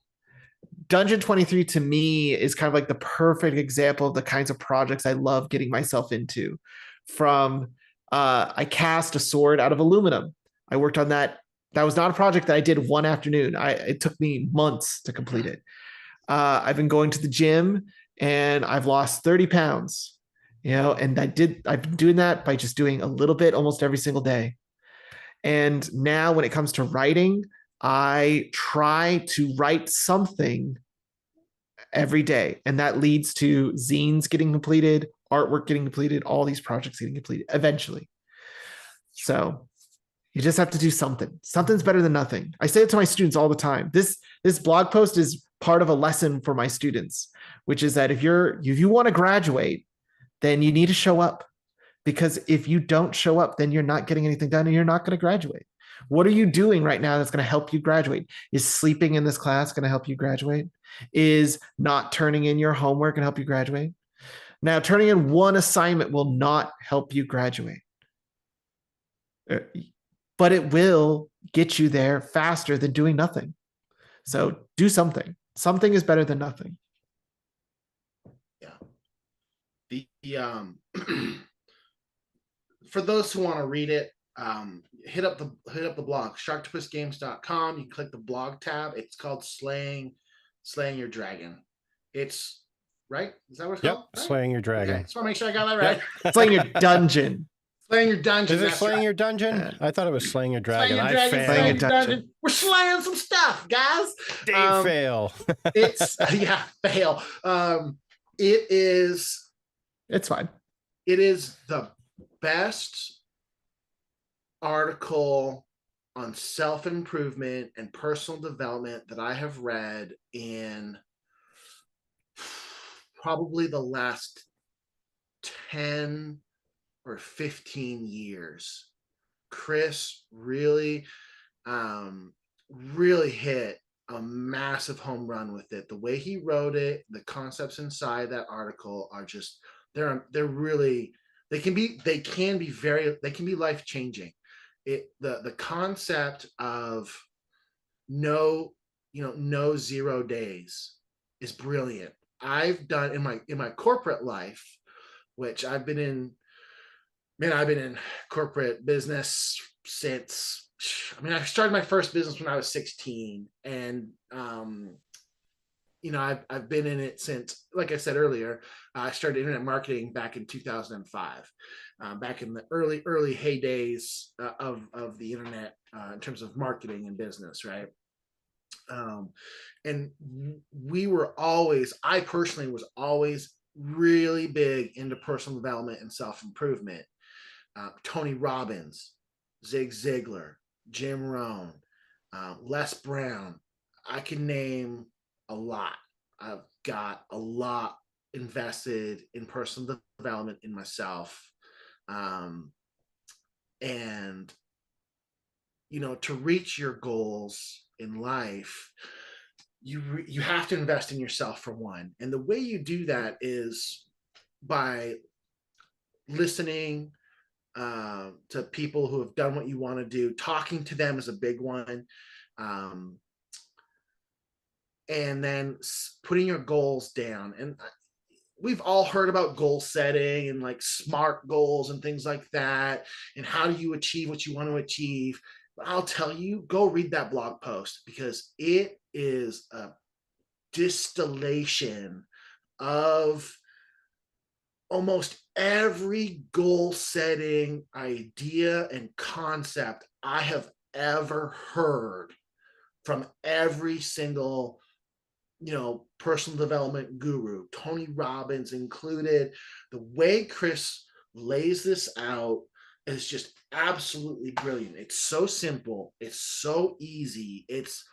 Dungeon 23 to me is kind of like the perfect example of the kinds of projects I love getting myself into. From I cast a sword out of aluminum. I worked on that. That was not a project that I did one afternoon. It took me months to complete it. I've been going to the gym and I've lost 30 pounds, and I've been doing that by just doing a little bit almost every single day. And now when it comes to writing, I try to write something every day, and that leads to zines getting completed, artwork getting completed, all these projects getting completed eventually. So you just have to do something. Something's better than nothing. I say it to my students all the time. This blog post is part of a lesson for my students, which is that if you want to graduate, then you need to show up. Because if you don't show up, then you're not getting anything done and you're not going to graduate. What are you doing right now that's going to help you graduate? Is sleeping in this class going to help you graduate? Is not turning in your homework going to help you graduate? Now, turning in one assignment will not help you graduate, but it will get you there faster than doing nothing. So do something. Something is better than nothing. Yeah. For those who want to read it, hit up the blog, sharktopusgames.com. You click the blog tab. It's called Slaying Your Dragon. It's right. Is that what it's called? Right? Slaying Your Dragon. Okay. Just want to make sure I got that right. Yep. Slaying Your Dungeon. Slaying Your Dungeon. Is it Slaying Your Dungeon? I thought it was Slaying Your Dragon. Slaying Your Dungeon. We're slaying some stuff, guys. Dave fail. It's fail. It's fine. It is the best article on self-improvement and personal development that I have read in probably the last 10 or 15 years. Chris really hit a massive home run with it. The way he wrote it, the concepts inside that article are just they're really they can be life-changing. The concept of no 0 days is brilliant. I've done in my corporate life, which I've been in corporate business since, I started my first business when I was 16, and I've been in it since, like I said earlier, I started internet marketing back in 2005, back in the early heydays of the internet in terms of marketing and business, right? And I personally was always really big into personal development and self-improvement. Tony Robbins, Zig Ziglar, Jim Rohn, Les Brown. I can name a lot. I've got a lot invested in personal development in myself. And, to reach your goals in life, you have to invest in yourself, for one. And the way you do that is by listening to people who have done what you want to do. Talking to them is a big one. And then putting your goals down. And we've all heard about goal setting and like SMART goals and things like that. And how do you achieve what you want to achieve? But I'll tell you, go read that blog post, because it is a distillation of almost every goal setting idea and concept I have ever heard from every single personal development guru, Tony Robbins included. The way Chris lays this out is just absolutely brilliant. It's so simple, it's so easy, it's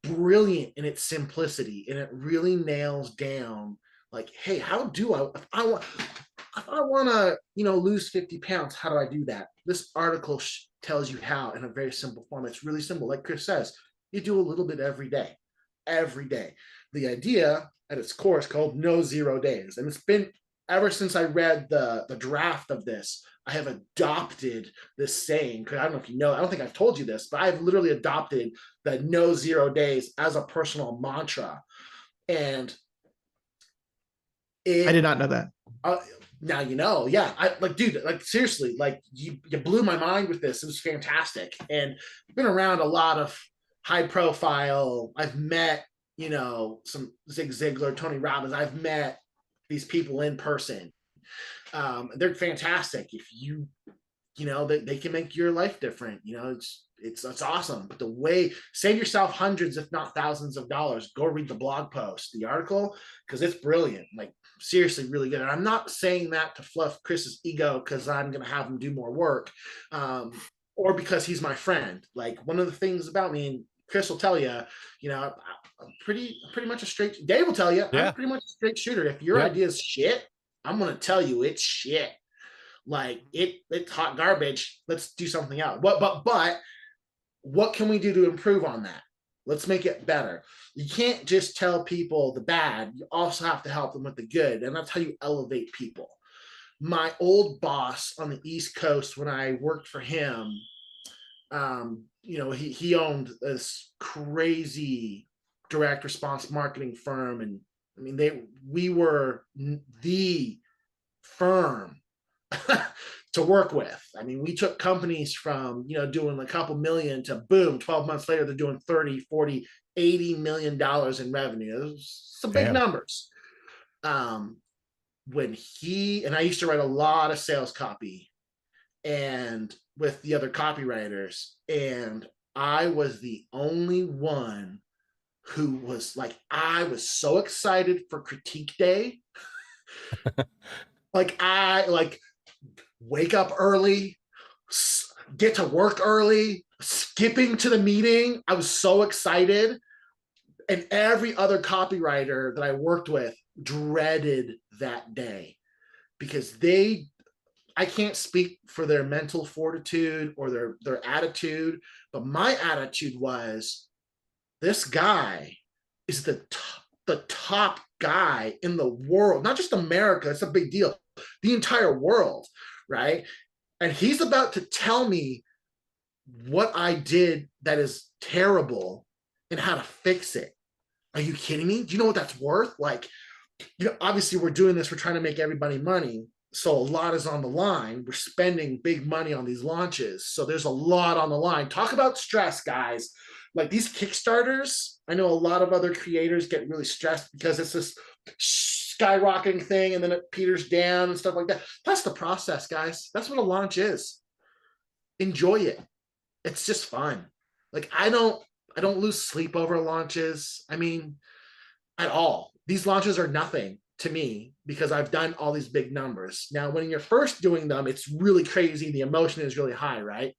brilliant in its simplicity, and it really nails down, like, hey, how do if I want to lose 50 pounds, how do I do that? This article tells you how in a very simple form. It's really simple. Like Chris says, you do a little bit every day. The idea at its core is called no 0 days. And it's been, ever since I read the draft of this, I have adopted this saying, because I don't know if you know, I don't think I've told you this, but I've literally adopted the no 0 days as a personal mantra. And I did not know that. Now you know. Yeah, seriously, you blew my mind with this. It was fantastic. And I've been around a lot of high profile. I've met some Zig Ziglar, Tony Robbins. I've met these people in person. They're fantastic. If you they can make your life different. It's awesome. But save yourself hundreds, if not thousands of dollars. Go read the blog post, the article, because it's brilliant. Like, seriously, really good. And I'm not saying that to fluff Chris's ego because I'm going to have him do more work, or because he's my friend. Like, one of the things about me, and Chris will tell you, I'm pretty much a straight. Dave will tell you, I'm pretty much a straight shooter. If your idea is shit, I'm going to tell you it's shit. Like, it's hot garbage. Let's do something else. But what can we do to improve on that? Let's make it better. You can't just tell people the bad. You also have to help them with the good. And that's how you elevate people. My old boss on the East Coast, when I worked for him, he owned this crazy direct response marketing firm. And I mean, we were the firm to work with. I mean, we took companies from, doing a couple million to boom, 12 months later, they're doing 30, 40, $80 million in revenue. Those some big numbers. And I used to write a lot of sales copy and with the other copywriters. And I was the only one who was like, I was so excited for critique day. Wake up early, get to work early, skipping to the meeting. I was so excited. And every other copywriter that I worked with dreaded that day because I can't speak for their mental fortitude or their attitude, but my attitude was, this guy is the top guy in the world, not just America. It's a big deal. The entire world. Right. And he's about to tell me what I did that is terrible and how to fix it. Are you kidding me? Do you know what that's worth? Like, obviously we're doing this, we're trying to make everybody money. So a lot is on the line. We're spending big money on these launches. So there's a lot on the line. Talk about stress, guys. Like, these Kickstarters, I know a lot of other creators get really stressed because it's this skyrocketing thing and then it peters down and stuff like that. That's the process, guys. That's what a launch is. Enjoy it. It's just fun. Like, I don't lose sleep over launches. I mean, at all. These launches are nothing to me because I've done all these big numbers. Now, when you're first doing them, it's really crazy. The emotion is really high, right?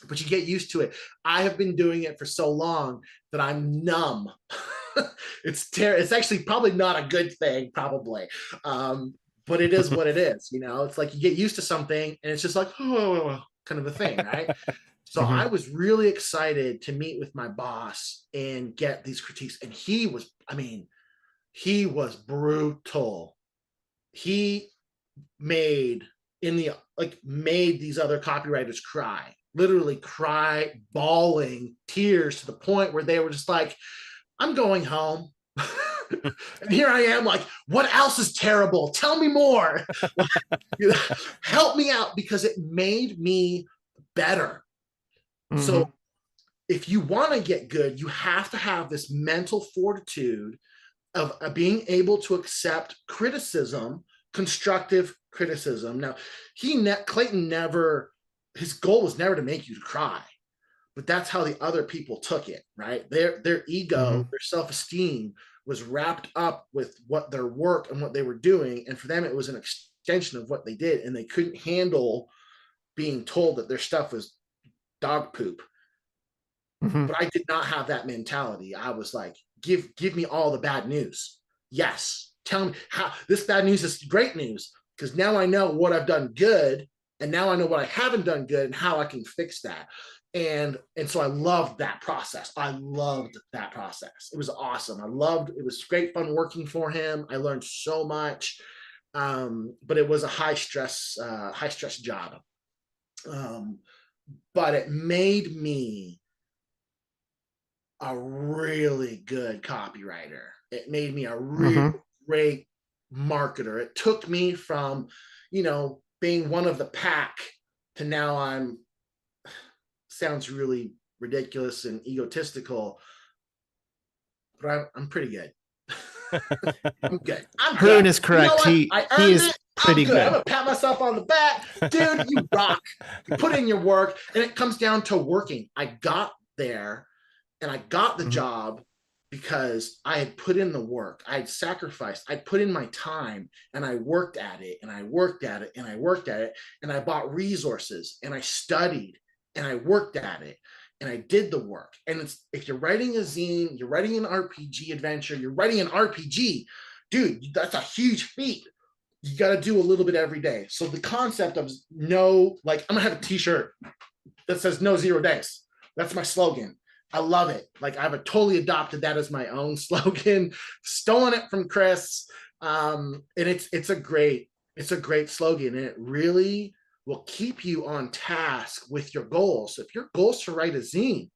But you get used to it. I have been doing it for so long that I'm numb. It's actually probably not a good thing, probably. But it is what it is. It's like you get used to something and it's just like, oh, kind of a thing, right? So I was really excited to meet with my boss and get these critiques. And he was brutal. He made these other copywriters cry, literally cry, bawling tears to the point where they were just like, I'm going home. And here I am like, what else is terrible? Tell me more. Help me out, because it made me better. So if you want to get good, you have to have this mental fortitude of being able to accept criticism, constructive criticism. Now, Clayton his goal was never to make you cry, but that's how the other people took it, right? Their ego, their self-esteem was wrapped up with what their work and what they were doing. And for them, it was an extension of what they did. And they couldn't handle being told that their stuff was dog poop. But I did not have that mentality. I was like, give me all the bad news. Yes. Tell me how this bad news is great news, because now I know what I've done good. And now I know what I haven't done good and how I can fix that. And so I loved that process. It was awesome. It was great fun working for him. I learned so much. But it was a high stress job. But it made me a really good copywriter. It made me a really great marketer. It took me from, being one of the pack to now sounds really ridiculous and egotistical, but I'm pretty good. I'm good. Harun is correct. You know, He is I'm Pretty good. good. I'm gonna pat myself on the back. Dude, you rock. You put in your work, and it comes down to working. I got there and I got the job because I had put in the work. I had sacrificed. I put in my time and I worked at it and I worked at it and I worked at it and I bought resources and I studied and I worked at it and I did the work. And it's, if you're writing a zine, you're writing an RPG adventure, you're writing an RPG, dude, that's a huge feat. You got to do a little bit every day. So the concept of no, like, I'm gonna have a t-shirt that says no 0 days. That's my slogan. I love it. Like, I've totally adopted that as my own slogan, stolen it from Chris. And it's a great slogan, and it really will keep you on task with your goals. So if your goal is to write a zine,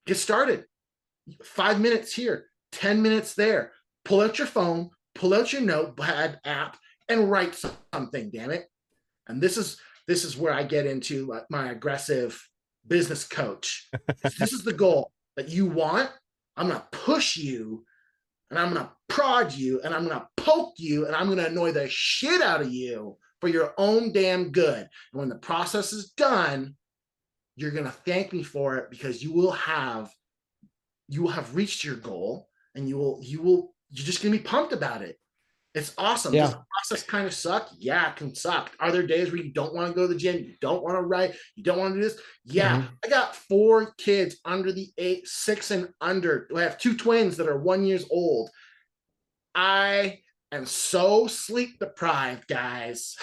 get started. 5 minutes here, 10 minutes there. Pull out your phone, pull out your notepad app, and write something, damn it. And this is where I get into my aggressive business coach. This is the goal that you want. I'm going to push you, and I'm going to prod you, and I'm going to poke you, and I'm going to annoy the shit out of you for your own damn good. And when the process is done, you're going to thank me for it, because you will have reached your goal, and you're just going to be pumped about it. It's awesome. Yeah. Does the process kind of suck? Yeah, it can suck. Are there days where you don't want to go to the gym? You don't want to write? You don't want to do this? Yeah. I got 4 kids under the 6 and under. I have 2 twins that are 1 year old. I am so sleep deprived, guys.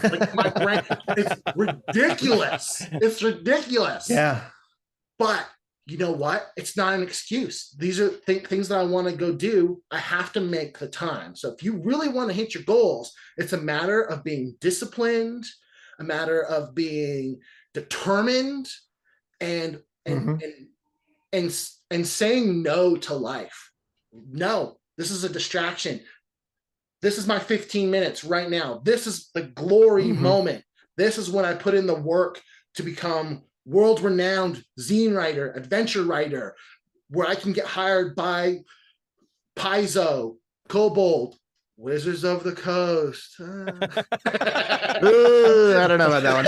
Like, my brain, it's ridiculous. It's ridiculous. Yeah. But you know what? It's not an excuse. These are things that I want to go do. I have to make the time. So if you really want to hit your goals, it's a matter of being disciplined, a matter of being determined, and saying no to life. No, this is a distraction. This is my 15 minutes right now. This is the glory moment. This is when I put in the work to become world-renowned zine writer, adventure writer, where I can get hired by Paizo, Kobold, Wizards of the Coast. Ooh, I don't know about that one.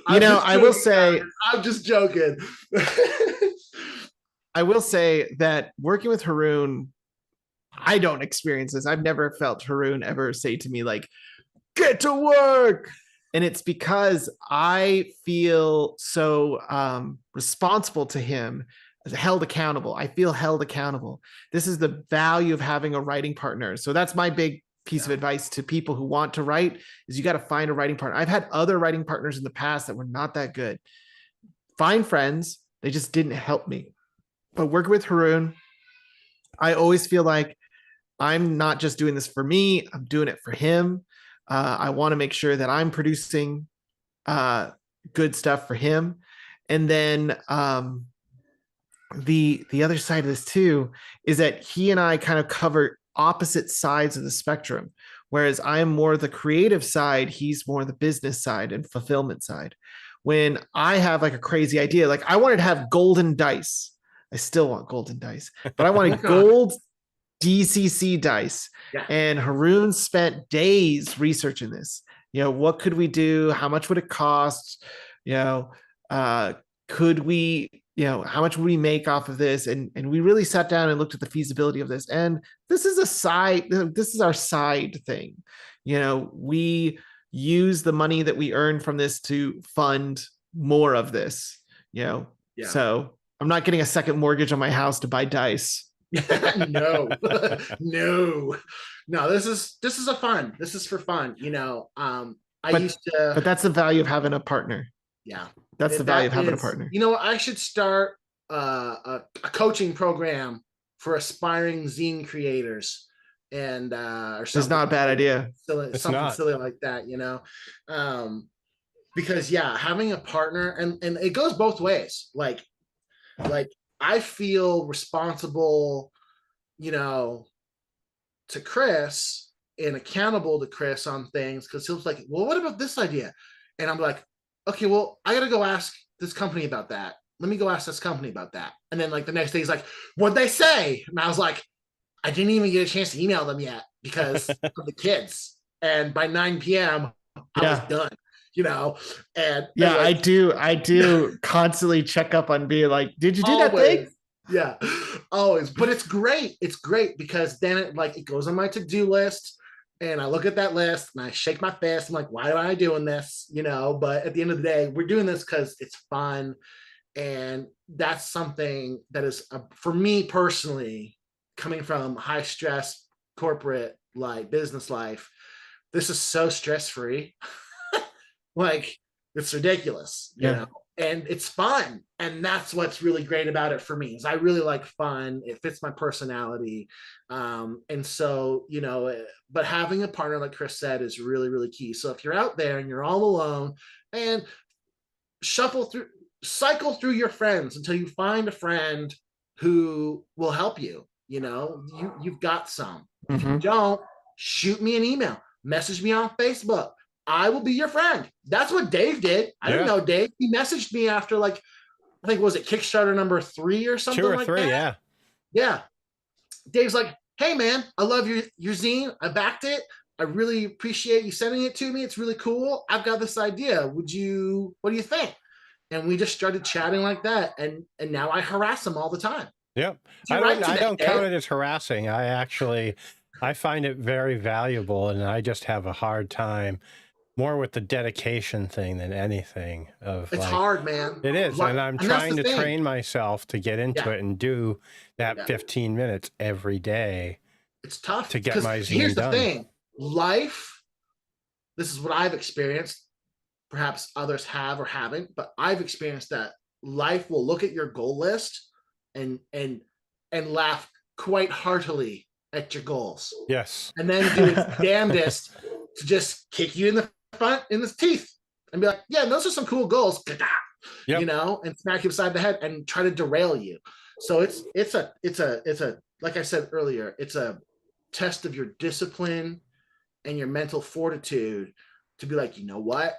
I will say, I'm just joking. I will say that working with Harun, I don't experience this. I've never felt Harun ever say to me, like, get to work. And it's because I feel so responsible to him, held accountable. I feel held accountable. This is the value of having a writing partner. So that's my big piece of advice to people who want to write, is you got to find a writing partner. I've had other writing partners in the past that were not that good. Find friends. They just didn't help me. But working with Harun, I always feel like I'm not just doing this for me. I'm doing it for him. I want to make sure that I'm producing good stuff for him. And then the other side of this too is that he and I kind of cover opposite sides of the spectrum. Whereas I'm more the creative side, he's more the business side and fulfillment side. When I have like a crazy idea, like I wanted to have golden dice. I still want golden dice, but I wanted gold DCC dice. Yeah. And Harun spent days researching this. What could we do? How much would it cost? Could we, how much would we make off of this? And we really sat down and looked at the feasibility of this. And this is our side thing. We use the money that we earn from this to fund more of this, So I'm not getting a second mortgage on my house to buy dice. No. This is a fun. This is for fun. But that's the value of having a partner. Yeah. That's the value of having a partner. I should start a coaching program for aspiring zine creators, and or something. It's not a bad idea. Something silly like that, because having a partner, and it goes both ways. Like I feel responsible, to Chris and accountable to Chris on things, because he was like, well, what about this idea? And I'm like, okay, well, I got to go ask this company about that. Let me go ask this company about that. And then like the next day he's like, what'd they say? And I was like, I didn't even get a chance to email them yet because of the kids. and by 9 p.m. I was done. And yeah, like, I do constantly check up on being like, did you do that thing? Yeah, always. But it's great. It's great because then it goes on my to-do list, and I look at that list and I shake my fist. I'm like, why am I doing this? But at the end of the day, we're doing this because it's fun. And that's something that is, for me personally, coming from high stress corporate business life, this is so stress-free. Like, it's ridiculous, and it's fun. And that's what's really great about it for me, is I really like fun. It fits my personality. And so, but having a partner, like Chris said, is really, really key. So if you're out there and you're all alone, and cycle through your friends until you find a friend who will help you. You've got some. If you don't, shoot me an email, message me on Facebook. I will be your friend. That's what Dave did. I didn't know Dave. He messaged me after I think, was it Kickstarter number 3 or something? 2 or 3, that? Yeah. Dave's like, hey man, I love your zine. I backed it. I really appreciate you sending it to me. It's really cool. I've got this idea. What do you think? And we just started chatting like that. And now I harass him all the time. Yep. I don't count it as harassing. I find it very valuable, and I just have a hard time more with the dedication thing than anything. It's hard, man. It is. And I'm trying to train myself to get into it and do that 15 minutes every day. It's tough to get my zine done. Here's the thing. Life, this is what I've experienced. Perhaps others have or haven't, but I've experienced that life will look at your goal list and laugh quite heartily at your goals. Yes. And then do its damnedest to just kick you in the teeth and be like, yeah, those are some cool goals. Yep. And smack you beside the head and try to derail you. So it's a like I said earlier, it's a test of your discipline and your mental fortitude to be like, you know what?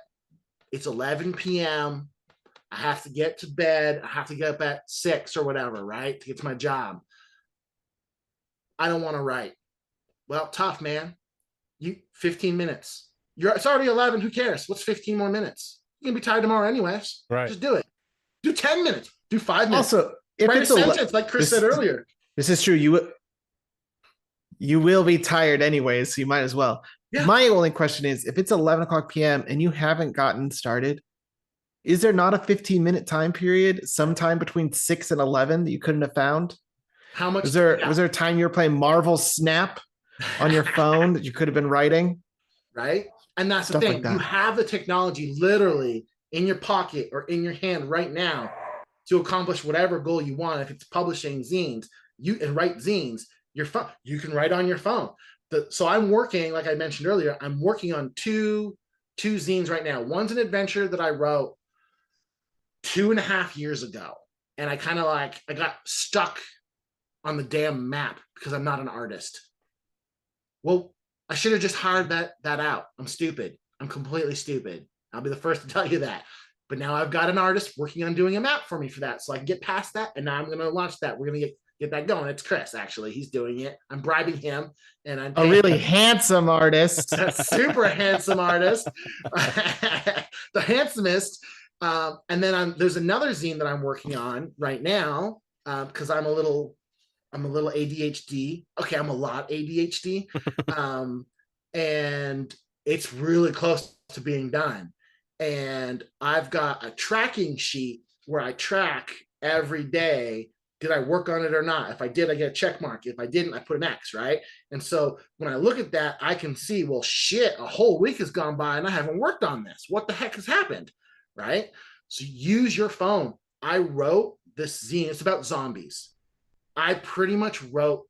It's 11 p.m. I have to get to bed. I have to get up at 6 or whatever, right? To get to my job. I don't want to write. Well, tough, man. 15 minutes. It's already 11. Who cares? What's 15 more minutes? You're going to be tired tomorrow anyways. Right. Just do it. Do 10 minutes. Do 5 minutes. Also, if write it's a sentence like Chris said earlier. This is true. You will be tired anyways, so you might as well. Yeah. My only question is, if it's 11 o'clock p.m. and you haven't gotten started, is there not a 15-minute time period sometime between 6 and 11 that you couldn't have found? How much? Was there a time you were playing Marvel Snap on your phone that you could have been writing? Right. And that's the thing. Like you have the technology literally in your pocket or in your hand right now to accomplish whatever goal you want. If it's publishing zines, you write zines, you can write on your phone. So I'm working, like I mentioned earlier, I'm working on two zines right now. One's an adventure that I wrote 2.5 years ago. And I got stuck on the damn map because I'm not an artist. Well, I should have just hired that out. I'm stupid. I'm completely stupid. I'll be the first to tell you that. But now I've got an artist working on doing a map for me for that. So I can get past that. And now I'm going to launch that. We're going to get that going. It's Chris, actually. He's doing it. I'm bribing him. And I'm a really handsome artist. A super handsome artist. The handsomest. And then there's another zine that I'm working on right now because I'm a little ADHD. Okay, I'm a lot ADHD. And it's really close to being done. And I've got a tracking sheet where I track every day. Did I work on it or not? If I did, I get a check mark. If I didn't, I put an X, right? And so when I look at that, I can see, well, shit, a whole week has gone by and I haven't worked on this. What the heck has happened, right? So use your phone. I wrote this zine. It's about zombies. I pretty much wrote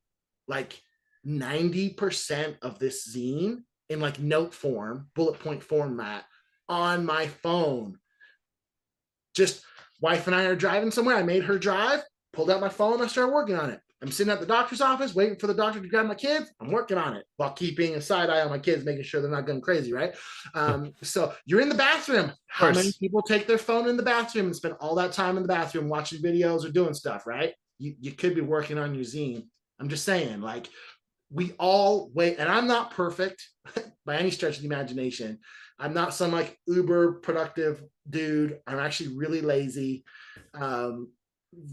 like 90% of this zine in like note form, bullet point format on my phone. Just wife and I are driving somewhere. I made her drive, pulled out my phone. I started working on it. I'm sitting at the doctor's office waiting for the doctor to grab my kids. I'm working on it while keeping a side eye on my kids, making sure they're not going crazy, right? So you're in the bathroom. How many people take their phone in the bathroom and spend all that time in the bathroom watching videos or doing stuff, right? You could be working on your zine. I'm just saying, like, we all wait, and I'm not perfect by any stretch of the imagination. I'm not some like uber productive dude. I'm actually really lazy, um,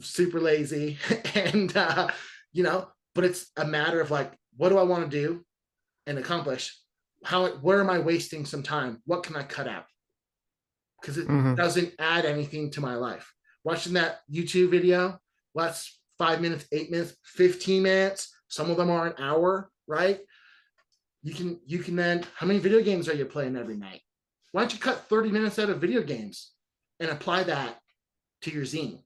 super lazy, and but it's a matter of like, what do I want to do and accomplish? Where am I wasting some time? What can I cut out? Because it doesn't add anything to my life. Watching that YouTube video, well, that's 5 minutes, 8 minutes, 15 minutes. Some of them are an hour, right? You can then, how many video games are you playing every night? Why don't you cut 30 minutes out of video games and apply that to your zine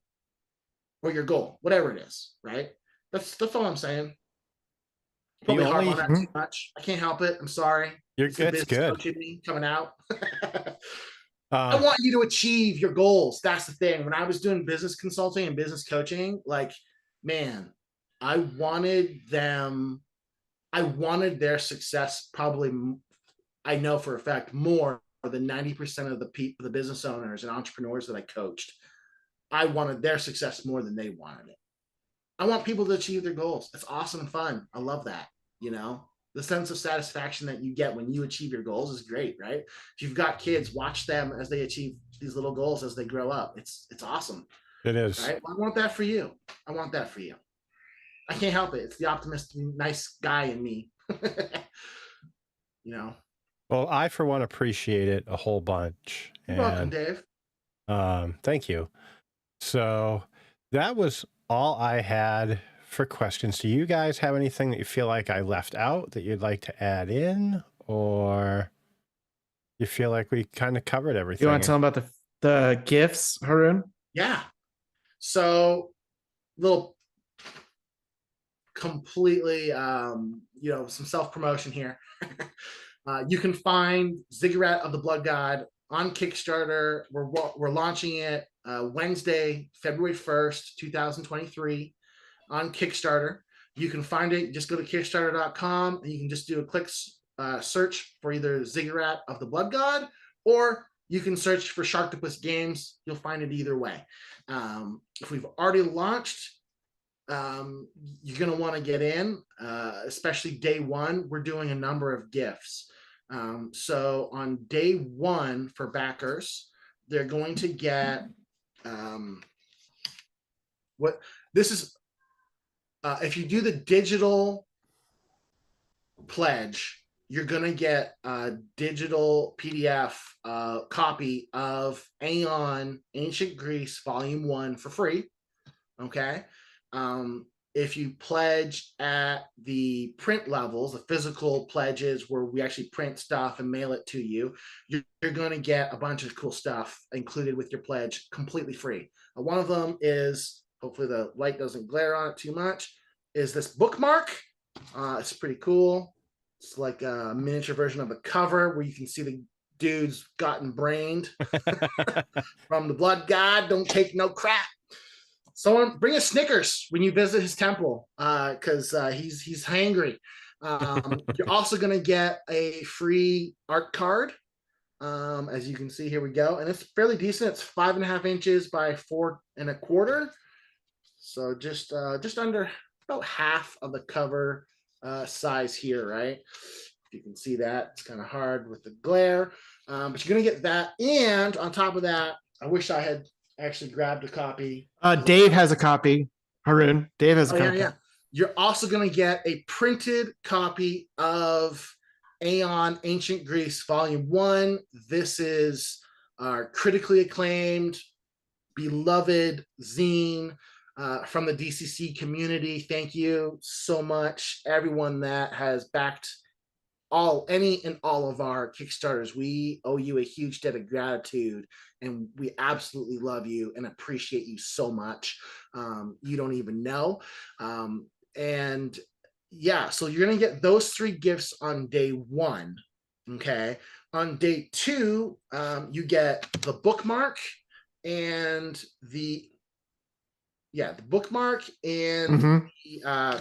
or your goal, whatever it is, right? That's all I'm saying. Probably harp on that too much. I can't help it. I'm sorry. It's good. Me coming out. I want you to achieve your goals. That's the thing. When I was doing business consulting and business coaching, like, man, I wanted their success probably, I know for a fact, more than 90% of the business owners and entrepreneurs that I coached. I wanted their success more than they wanted it. I want people to achieve their goals. It's awesome and fun. I love that. The sense of satisfaction that you get when you achieve your goals is great, right? If you've got kids, watch them as they achieve these little goals as they grow up. It's awesome. It is. Right? Well, I want that for you. I can't help it. It's the optimistic, nice guy in me. Well, I, for one, appreciate it a whole bunch. You're welcome, Dave. Thank you. So that was all I had for questions. Do you guys have anything that you feel like I left out that you'd like to add in, or you feel like we kind of covered everything? You want to tell them about the gifts, Harun? Yeah. So, little completely, some self-promotion here. You can find Ziggurat of the Blood God on Kickstarter. We're launching it Wednesday, February 1st, 2023 on Kickstarter. You can find it. Just go to Kickstarter.com and you can just do a quick search for either Ziggurat of the Blood God, or you can search for Sharktopus Games. You'll find it either way. If we've already launched, you're going to want to get in, especially day one. We're doing a number of gifts. So on day one for backers, they're going to get if you do the digital pledge, you're going to get a digital PDF copy of Aeon Ancient Greece Volume 1 for free. Okay. If you pledge at the print levels, the physical pledges where we actually print stuff and mail it to you, you're going to get a bunch of cool stuff included with your pledge completely free. One of them is, hopefully the light doesn't glare on it too much, is this bookmark. It's pretty cool. It's like a miniature version of the cover where you can see the dude's gotten brained from the blood god. Don't take no crap. Someone bring a Snickers when you visit his temple, because he's hangry. You're also going to get a free art card. As you can see, here we go. And it's fairly decent. It's 5.5 inches by 4 1/4. So just under about half of the cover size here, right? If you can see that, it's kind of hard with the glare. But you're going to get that. And on top of that, I wish I had actually grabbed a copy. Dave has a copy. Harun, Dave has a copy. Yeah. You're also going to get a printed copy of Aeon Ancient Greece Volume 1. This is our critically acclaimed, beloved zine from the DCC community. Thank you so much, everyone that has backed any and all of our Kickstarters. We owe you a huge debt of gratitude, and we absolutely love you and appreciate you so much. You don't even know. And yeah, so you're going to get those 3 gifts on day 1. Okay. On day 2, you get the bookmark and the bookmark and the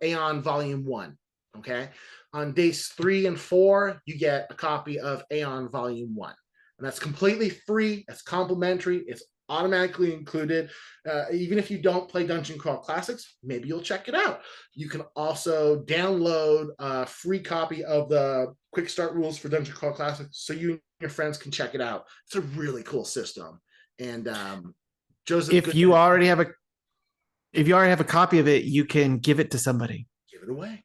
Aeon Volume 1. Okay. On days 3 and 4, you get a copy of Aeon Volume 1. And that's completely free. It's complimentary. It's automatically included. Even if you don't play Dungeon Crawl Classics, maybe you'll check it out. You can also download a free copy of the Quick Start rules for Dungeon Crawl Classics so you and your friends can check it out. It's a really cool system. And Joseph, if you already have a copy of it, you can give it to somebody. Give it away.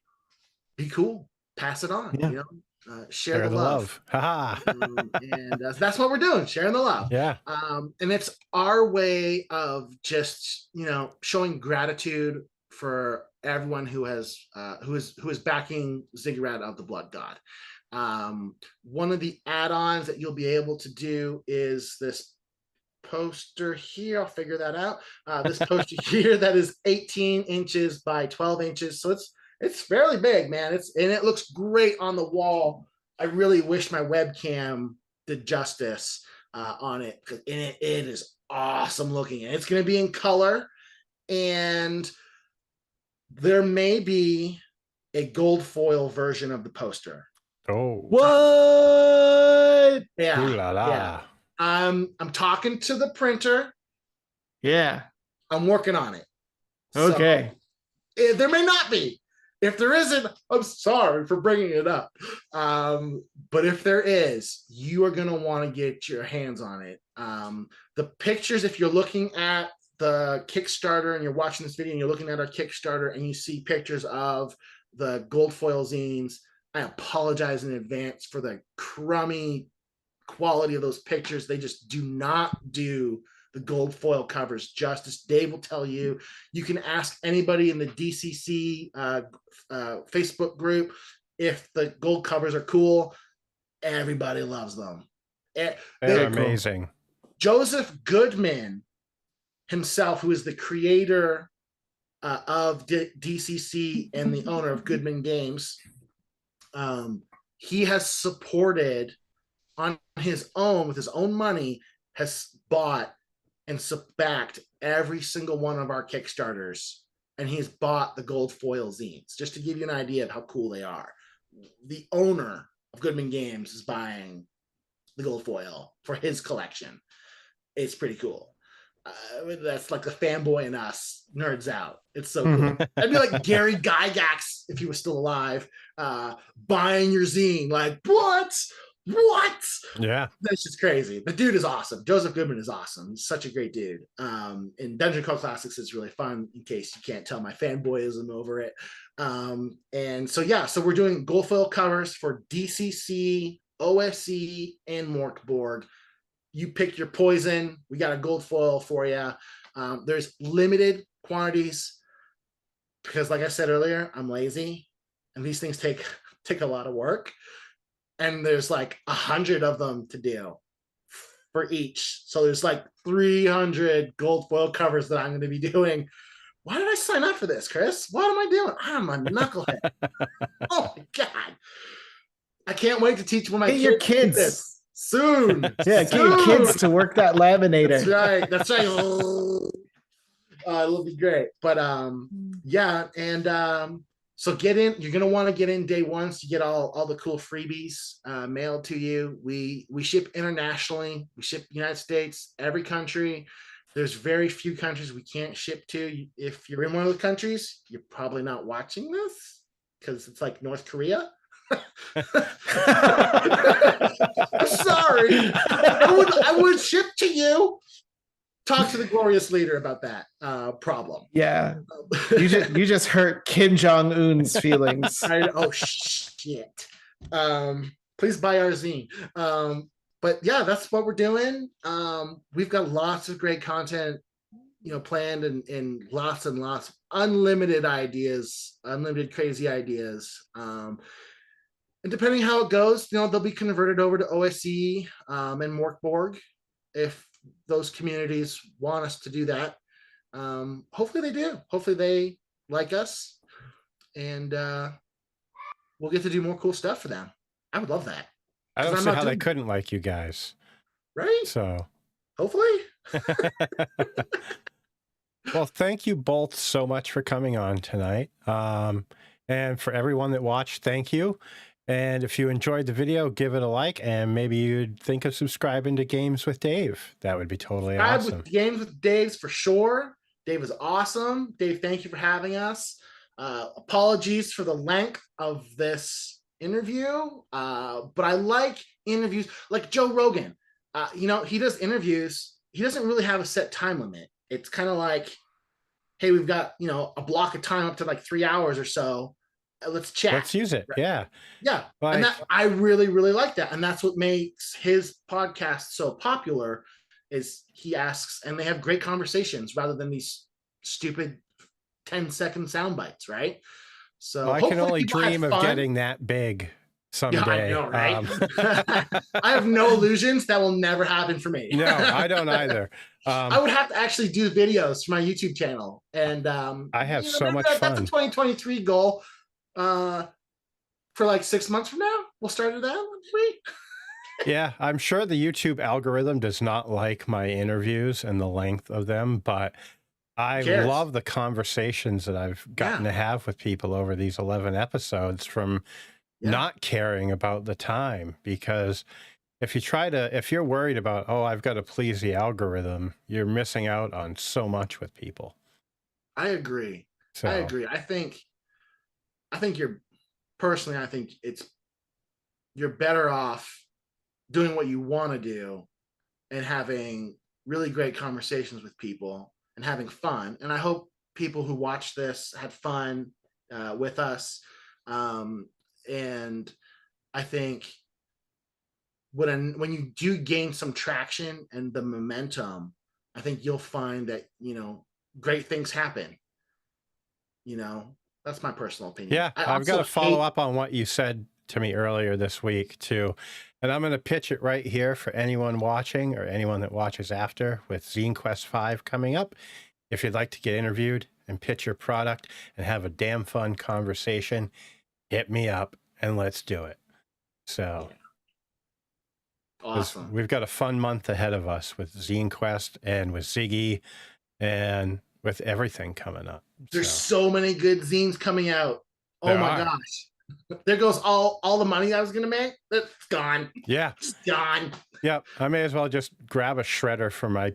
Be cool. Pass it on. Yeah. You know, share the love. And that's what we're doing, sharing the love. Yeah. And it's our way of just, you know, showing gratitude for everyone who is backing Ziggurat of the Blood God. One of the add-ons that you'll be able to do is this poster here. I'll figure that out. This poster here that is 18 inches by 12 inches. So it's fairly big, man. And it looks great on the wall. I really wish my webcam did justice on it, because it is awesome looking. And it's going to be in color, and there may be a gold foil version of the poster. Oh, What? Yeah. Ooh la la. Yeah. I'm talking to the printer. Yeah. I'm working on it. Okay. So, there may not be. If there isn't, I'm sorry for bringing it up. But if there is, you are going to want to get your hands on it. The pictures, if you're looking at the Kickstarter and you're watching this video and you're looking at our Kickstarter and you see pictures of the gold foil zines, I apologize in advance for the crummy quality of those pictures. They just do not do the gold foil covers justice. Dave will tell you. You can ask anybody in the DCC Facebook group if the gold covers are cool. Everybody loves them. They're amazing. Joseph Goodman himself, who is the creator of DCC and the owner of Goodman Games, he has supported on his own, with his own money, has bought and backed every single one of our Kickstarters, and he's bought the gold foil zines, just to give you an idea of how cool they are. The owner of Goodman Games is buying the gold foil for his collection. It's pretty cool. That's like the fanboy in us nerds out. It's so cool. I'd be like Gary Gygax, if he was still alive, buying your zine. Like, what? Yeah, that's just crazy. The dude is awesome. Joseph Goodman is awesome. He's such a great dude. And Dungeon Crawl Classics is really fun, in case you can't tell my fanboyism over it. And so we're doing gold foil covers for DCC, OSE, and Mork Borg. You pick your poison. We got a gold foil for you. There's limited quantities because, like I said earlier, I'm lazy, and these things take a lot of work. And there's like 100 of them to do for each. So there's like 300 gold foil covers that I'm going to be doing. Why did I sign up for this, Chris? What am I doing? I'm a knucklehead. Oh my God. I can't wait to teach when my kids this soon. Yeah, get your kids to work that laminator. That's right. It'll be great. But so get in. You're gonna want to get in day one, so you get all the cool freebies mailed to you. We ship internationally. We ship United States, every country. There's very few countries we can't ship to. If you're in one of those countries, you're probably not watching this because it's like North Korea. I'm sorry. I would ship to you. Talk to the glorious leader about that problem. Yeah, you just hurt Kim Jong-un's feelings. Oh shit! Please buy our zine. But yeah, that's what we're doing. We've got lots of great content, planned, and lots unlimited ideas, unlimited crazy ideas. And depending how it goes, they'll be converted over to OSE and Mork Borg if those communities want us to do that. Hopefully they do. Hopefully they like us, and we'll get to do more cool stuff for them. I would love that. I don't see how they couldn't like you guys. Right? So hopefully. Well, thank you both so much for coming on tonight. And for everyone that watched, thank you. And if you enjoyed the video, give it a like, and maybe you'd think of subscribing to Games with Dave. That would be totally awesome. With Games with Dave's for sure. Dave is awesome. Dave, thank you for having us. Apologies for the length of this interview, but I like interviews like Joe Rogan. He does interviews. He doesn't really have a set time limit. It's kind of like, hey, we've got, a block of time up to like 3 hours or so. Let's chat. Let's use it. Yeah. Yeah. And I really, really like that. And that's what makes his podcast so popular is he asks, and they have great conversations rather than these stupid 10-second sound bites, right? So I can only dream of getting that big someday. Yeah, I know, right? I have no illusions. That will never happen for me. No, I don't either. I would have to actually do videos for my YouTube channel. And I have so much fun. That's a 2023 goal. For like 6 months from now, we'll start it out. Maybe. Yeah, I'm sure the YouTube algorithm does not like my interviews and the length of them, but I love the conversations that I've gotten to have with people over these 11 episodes from not caring about the time. Because if you're worried about, oh, I've got to please the algorithm, you're missing out on so much with people. I agree. So, I agree. I think you're better off doing what you want to do and having really great conversations with people and having fun. And I hope people who watch this had fun with us. And I think when you do gain some traction and the momentum, I think you'll find that, great things happen. That's my personal opinion. Yeah, I've got to follow up on what you said to me earlier this week too. And I'm going to pitch it right here for anyone watching or anyone that watches after with Zine Quest 5 coming up. If you'd like to get interviewed and pitch your product and have a damn fun conversation, hit me up and let's do it. So awesome. We've got a fun month ahead of us with Zine Quest and with Ziggy and with everything coming up. There's so many good zines coming out. Oh my gosh. There goes all the money I was going to make. It's gone. Yeah. It's gone. Yep. I may as well just grab a shredder for my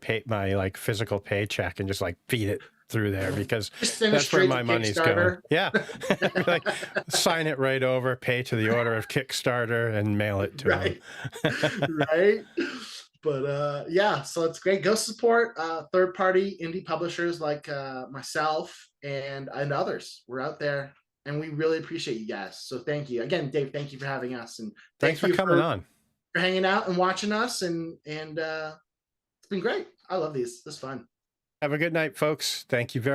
like physical paycheck and just like feed it through there because that's where my money's going. Yeah. Like sign it right over, pay to the order of Kickstarter and mail it to them. Right. But so it's great. Go support third-party indie publishers like myself and others. We're out there. And we really appreciate you guys. So thank you. Again, Dave, thank you for having us. And thanks for coming on. For hanging out and watching us. And it's been great. I love these. It's fun. Have a good night, folks. Thank you very much.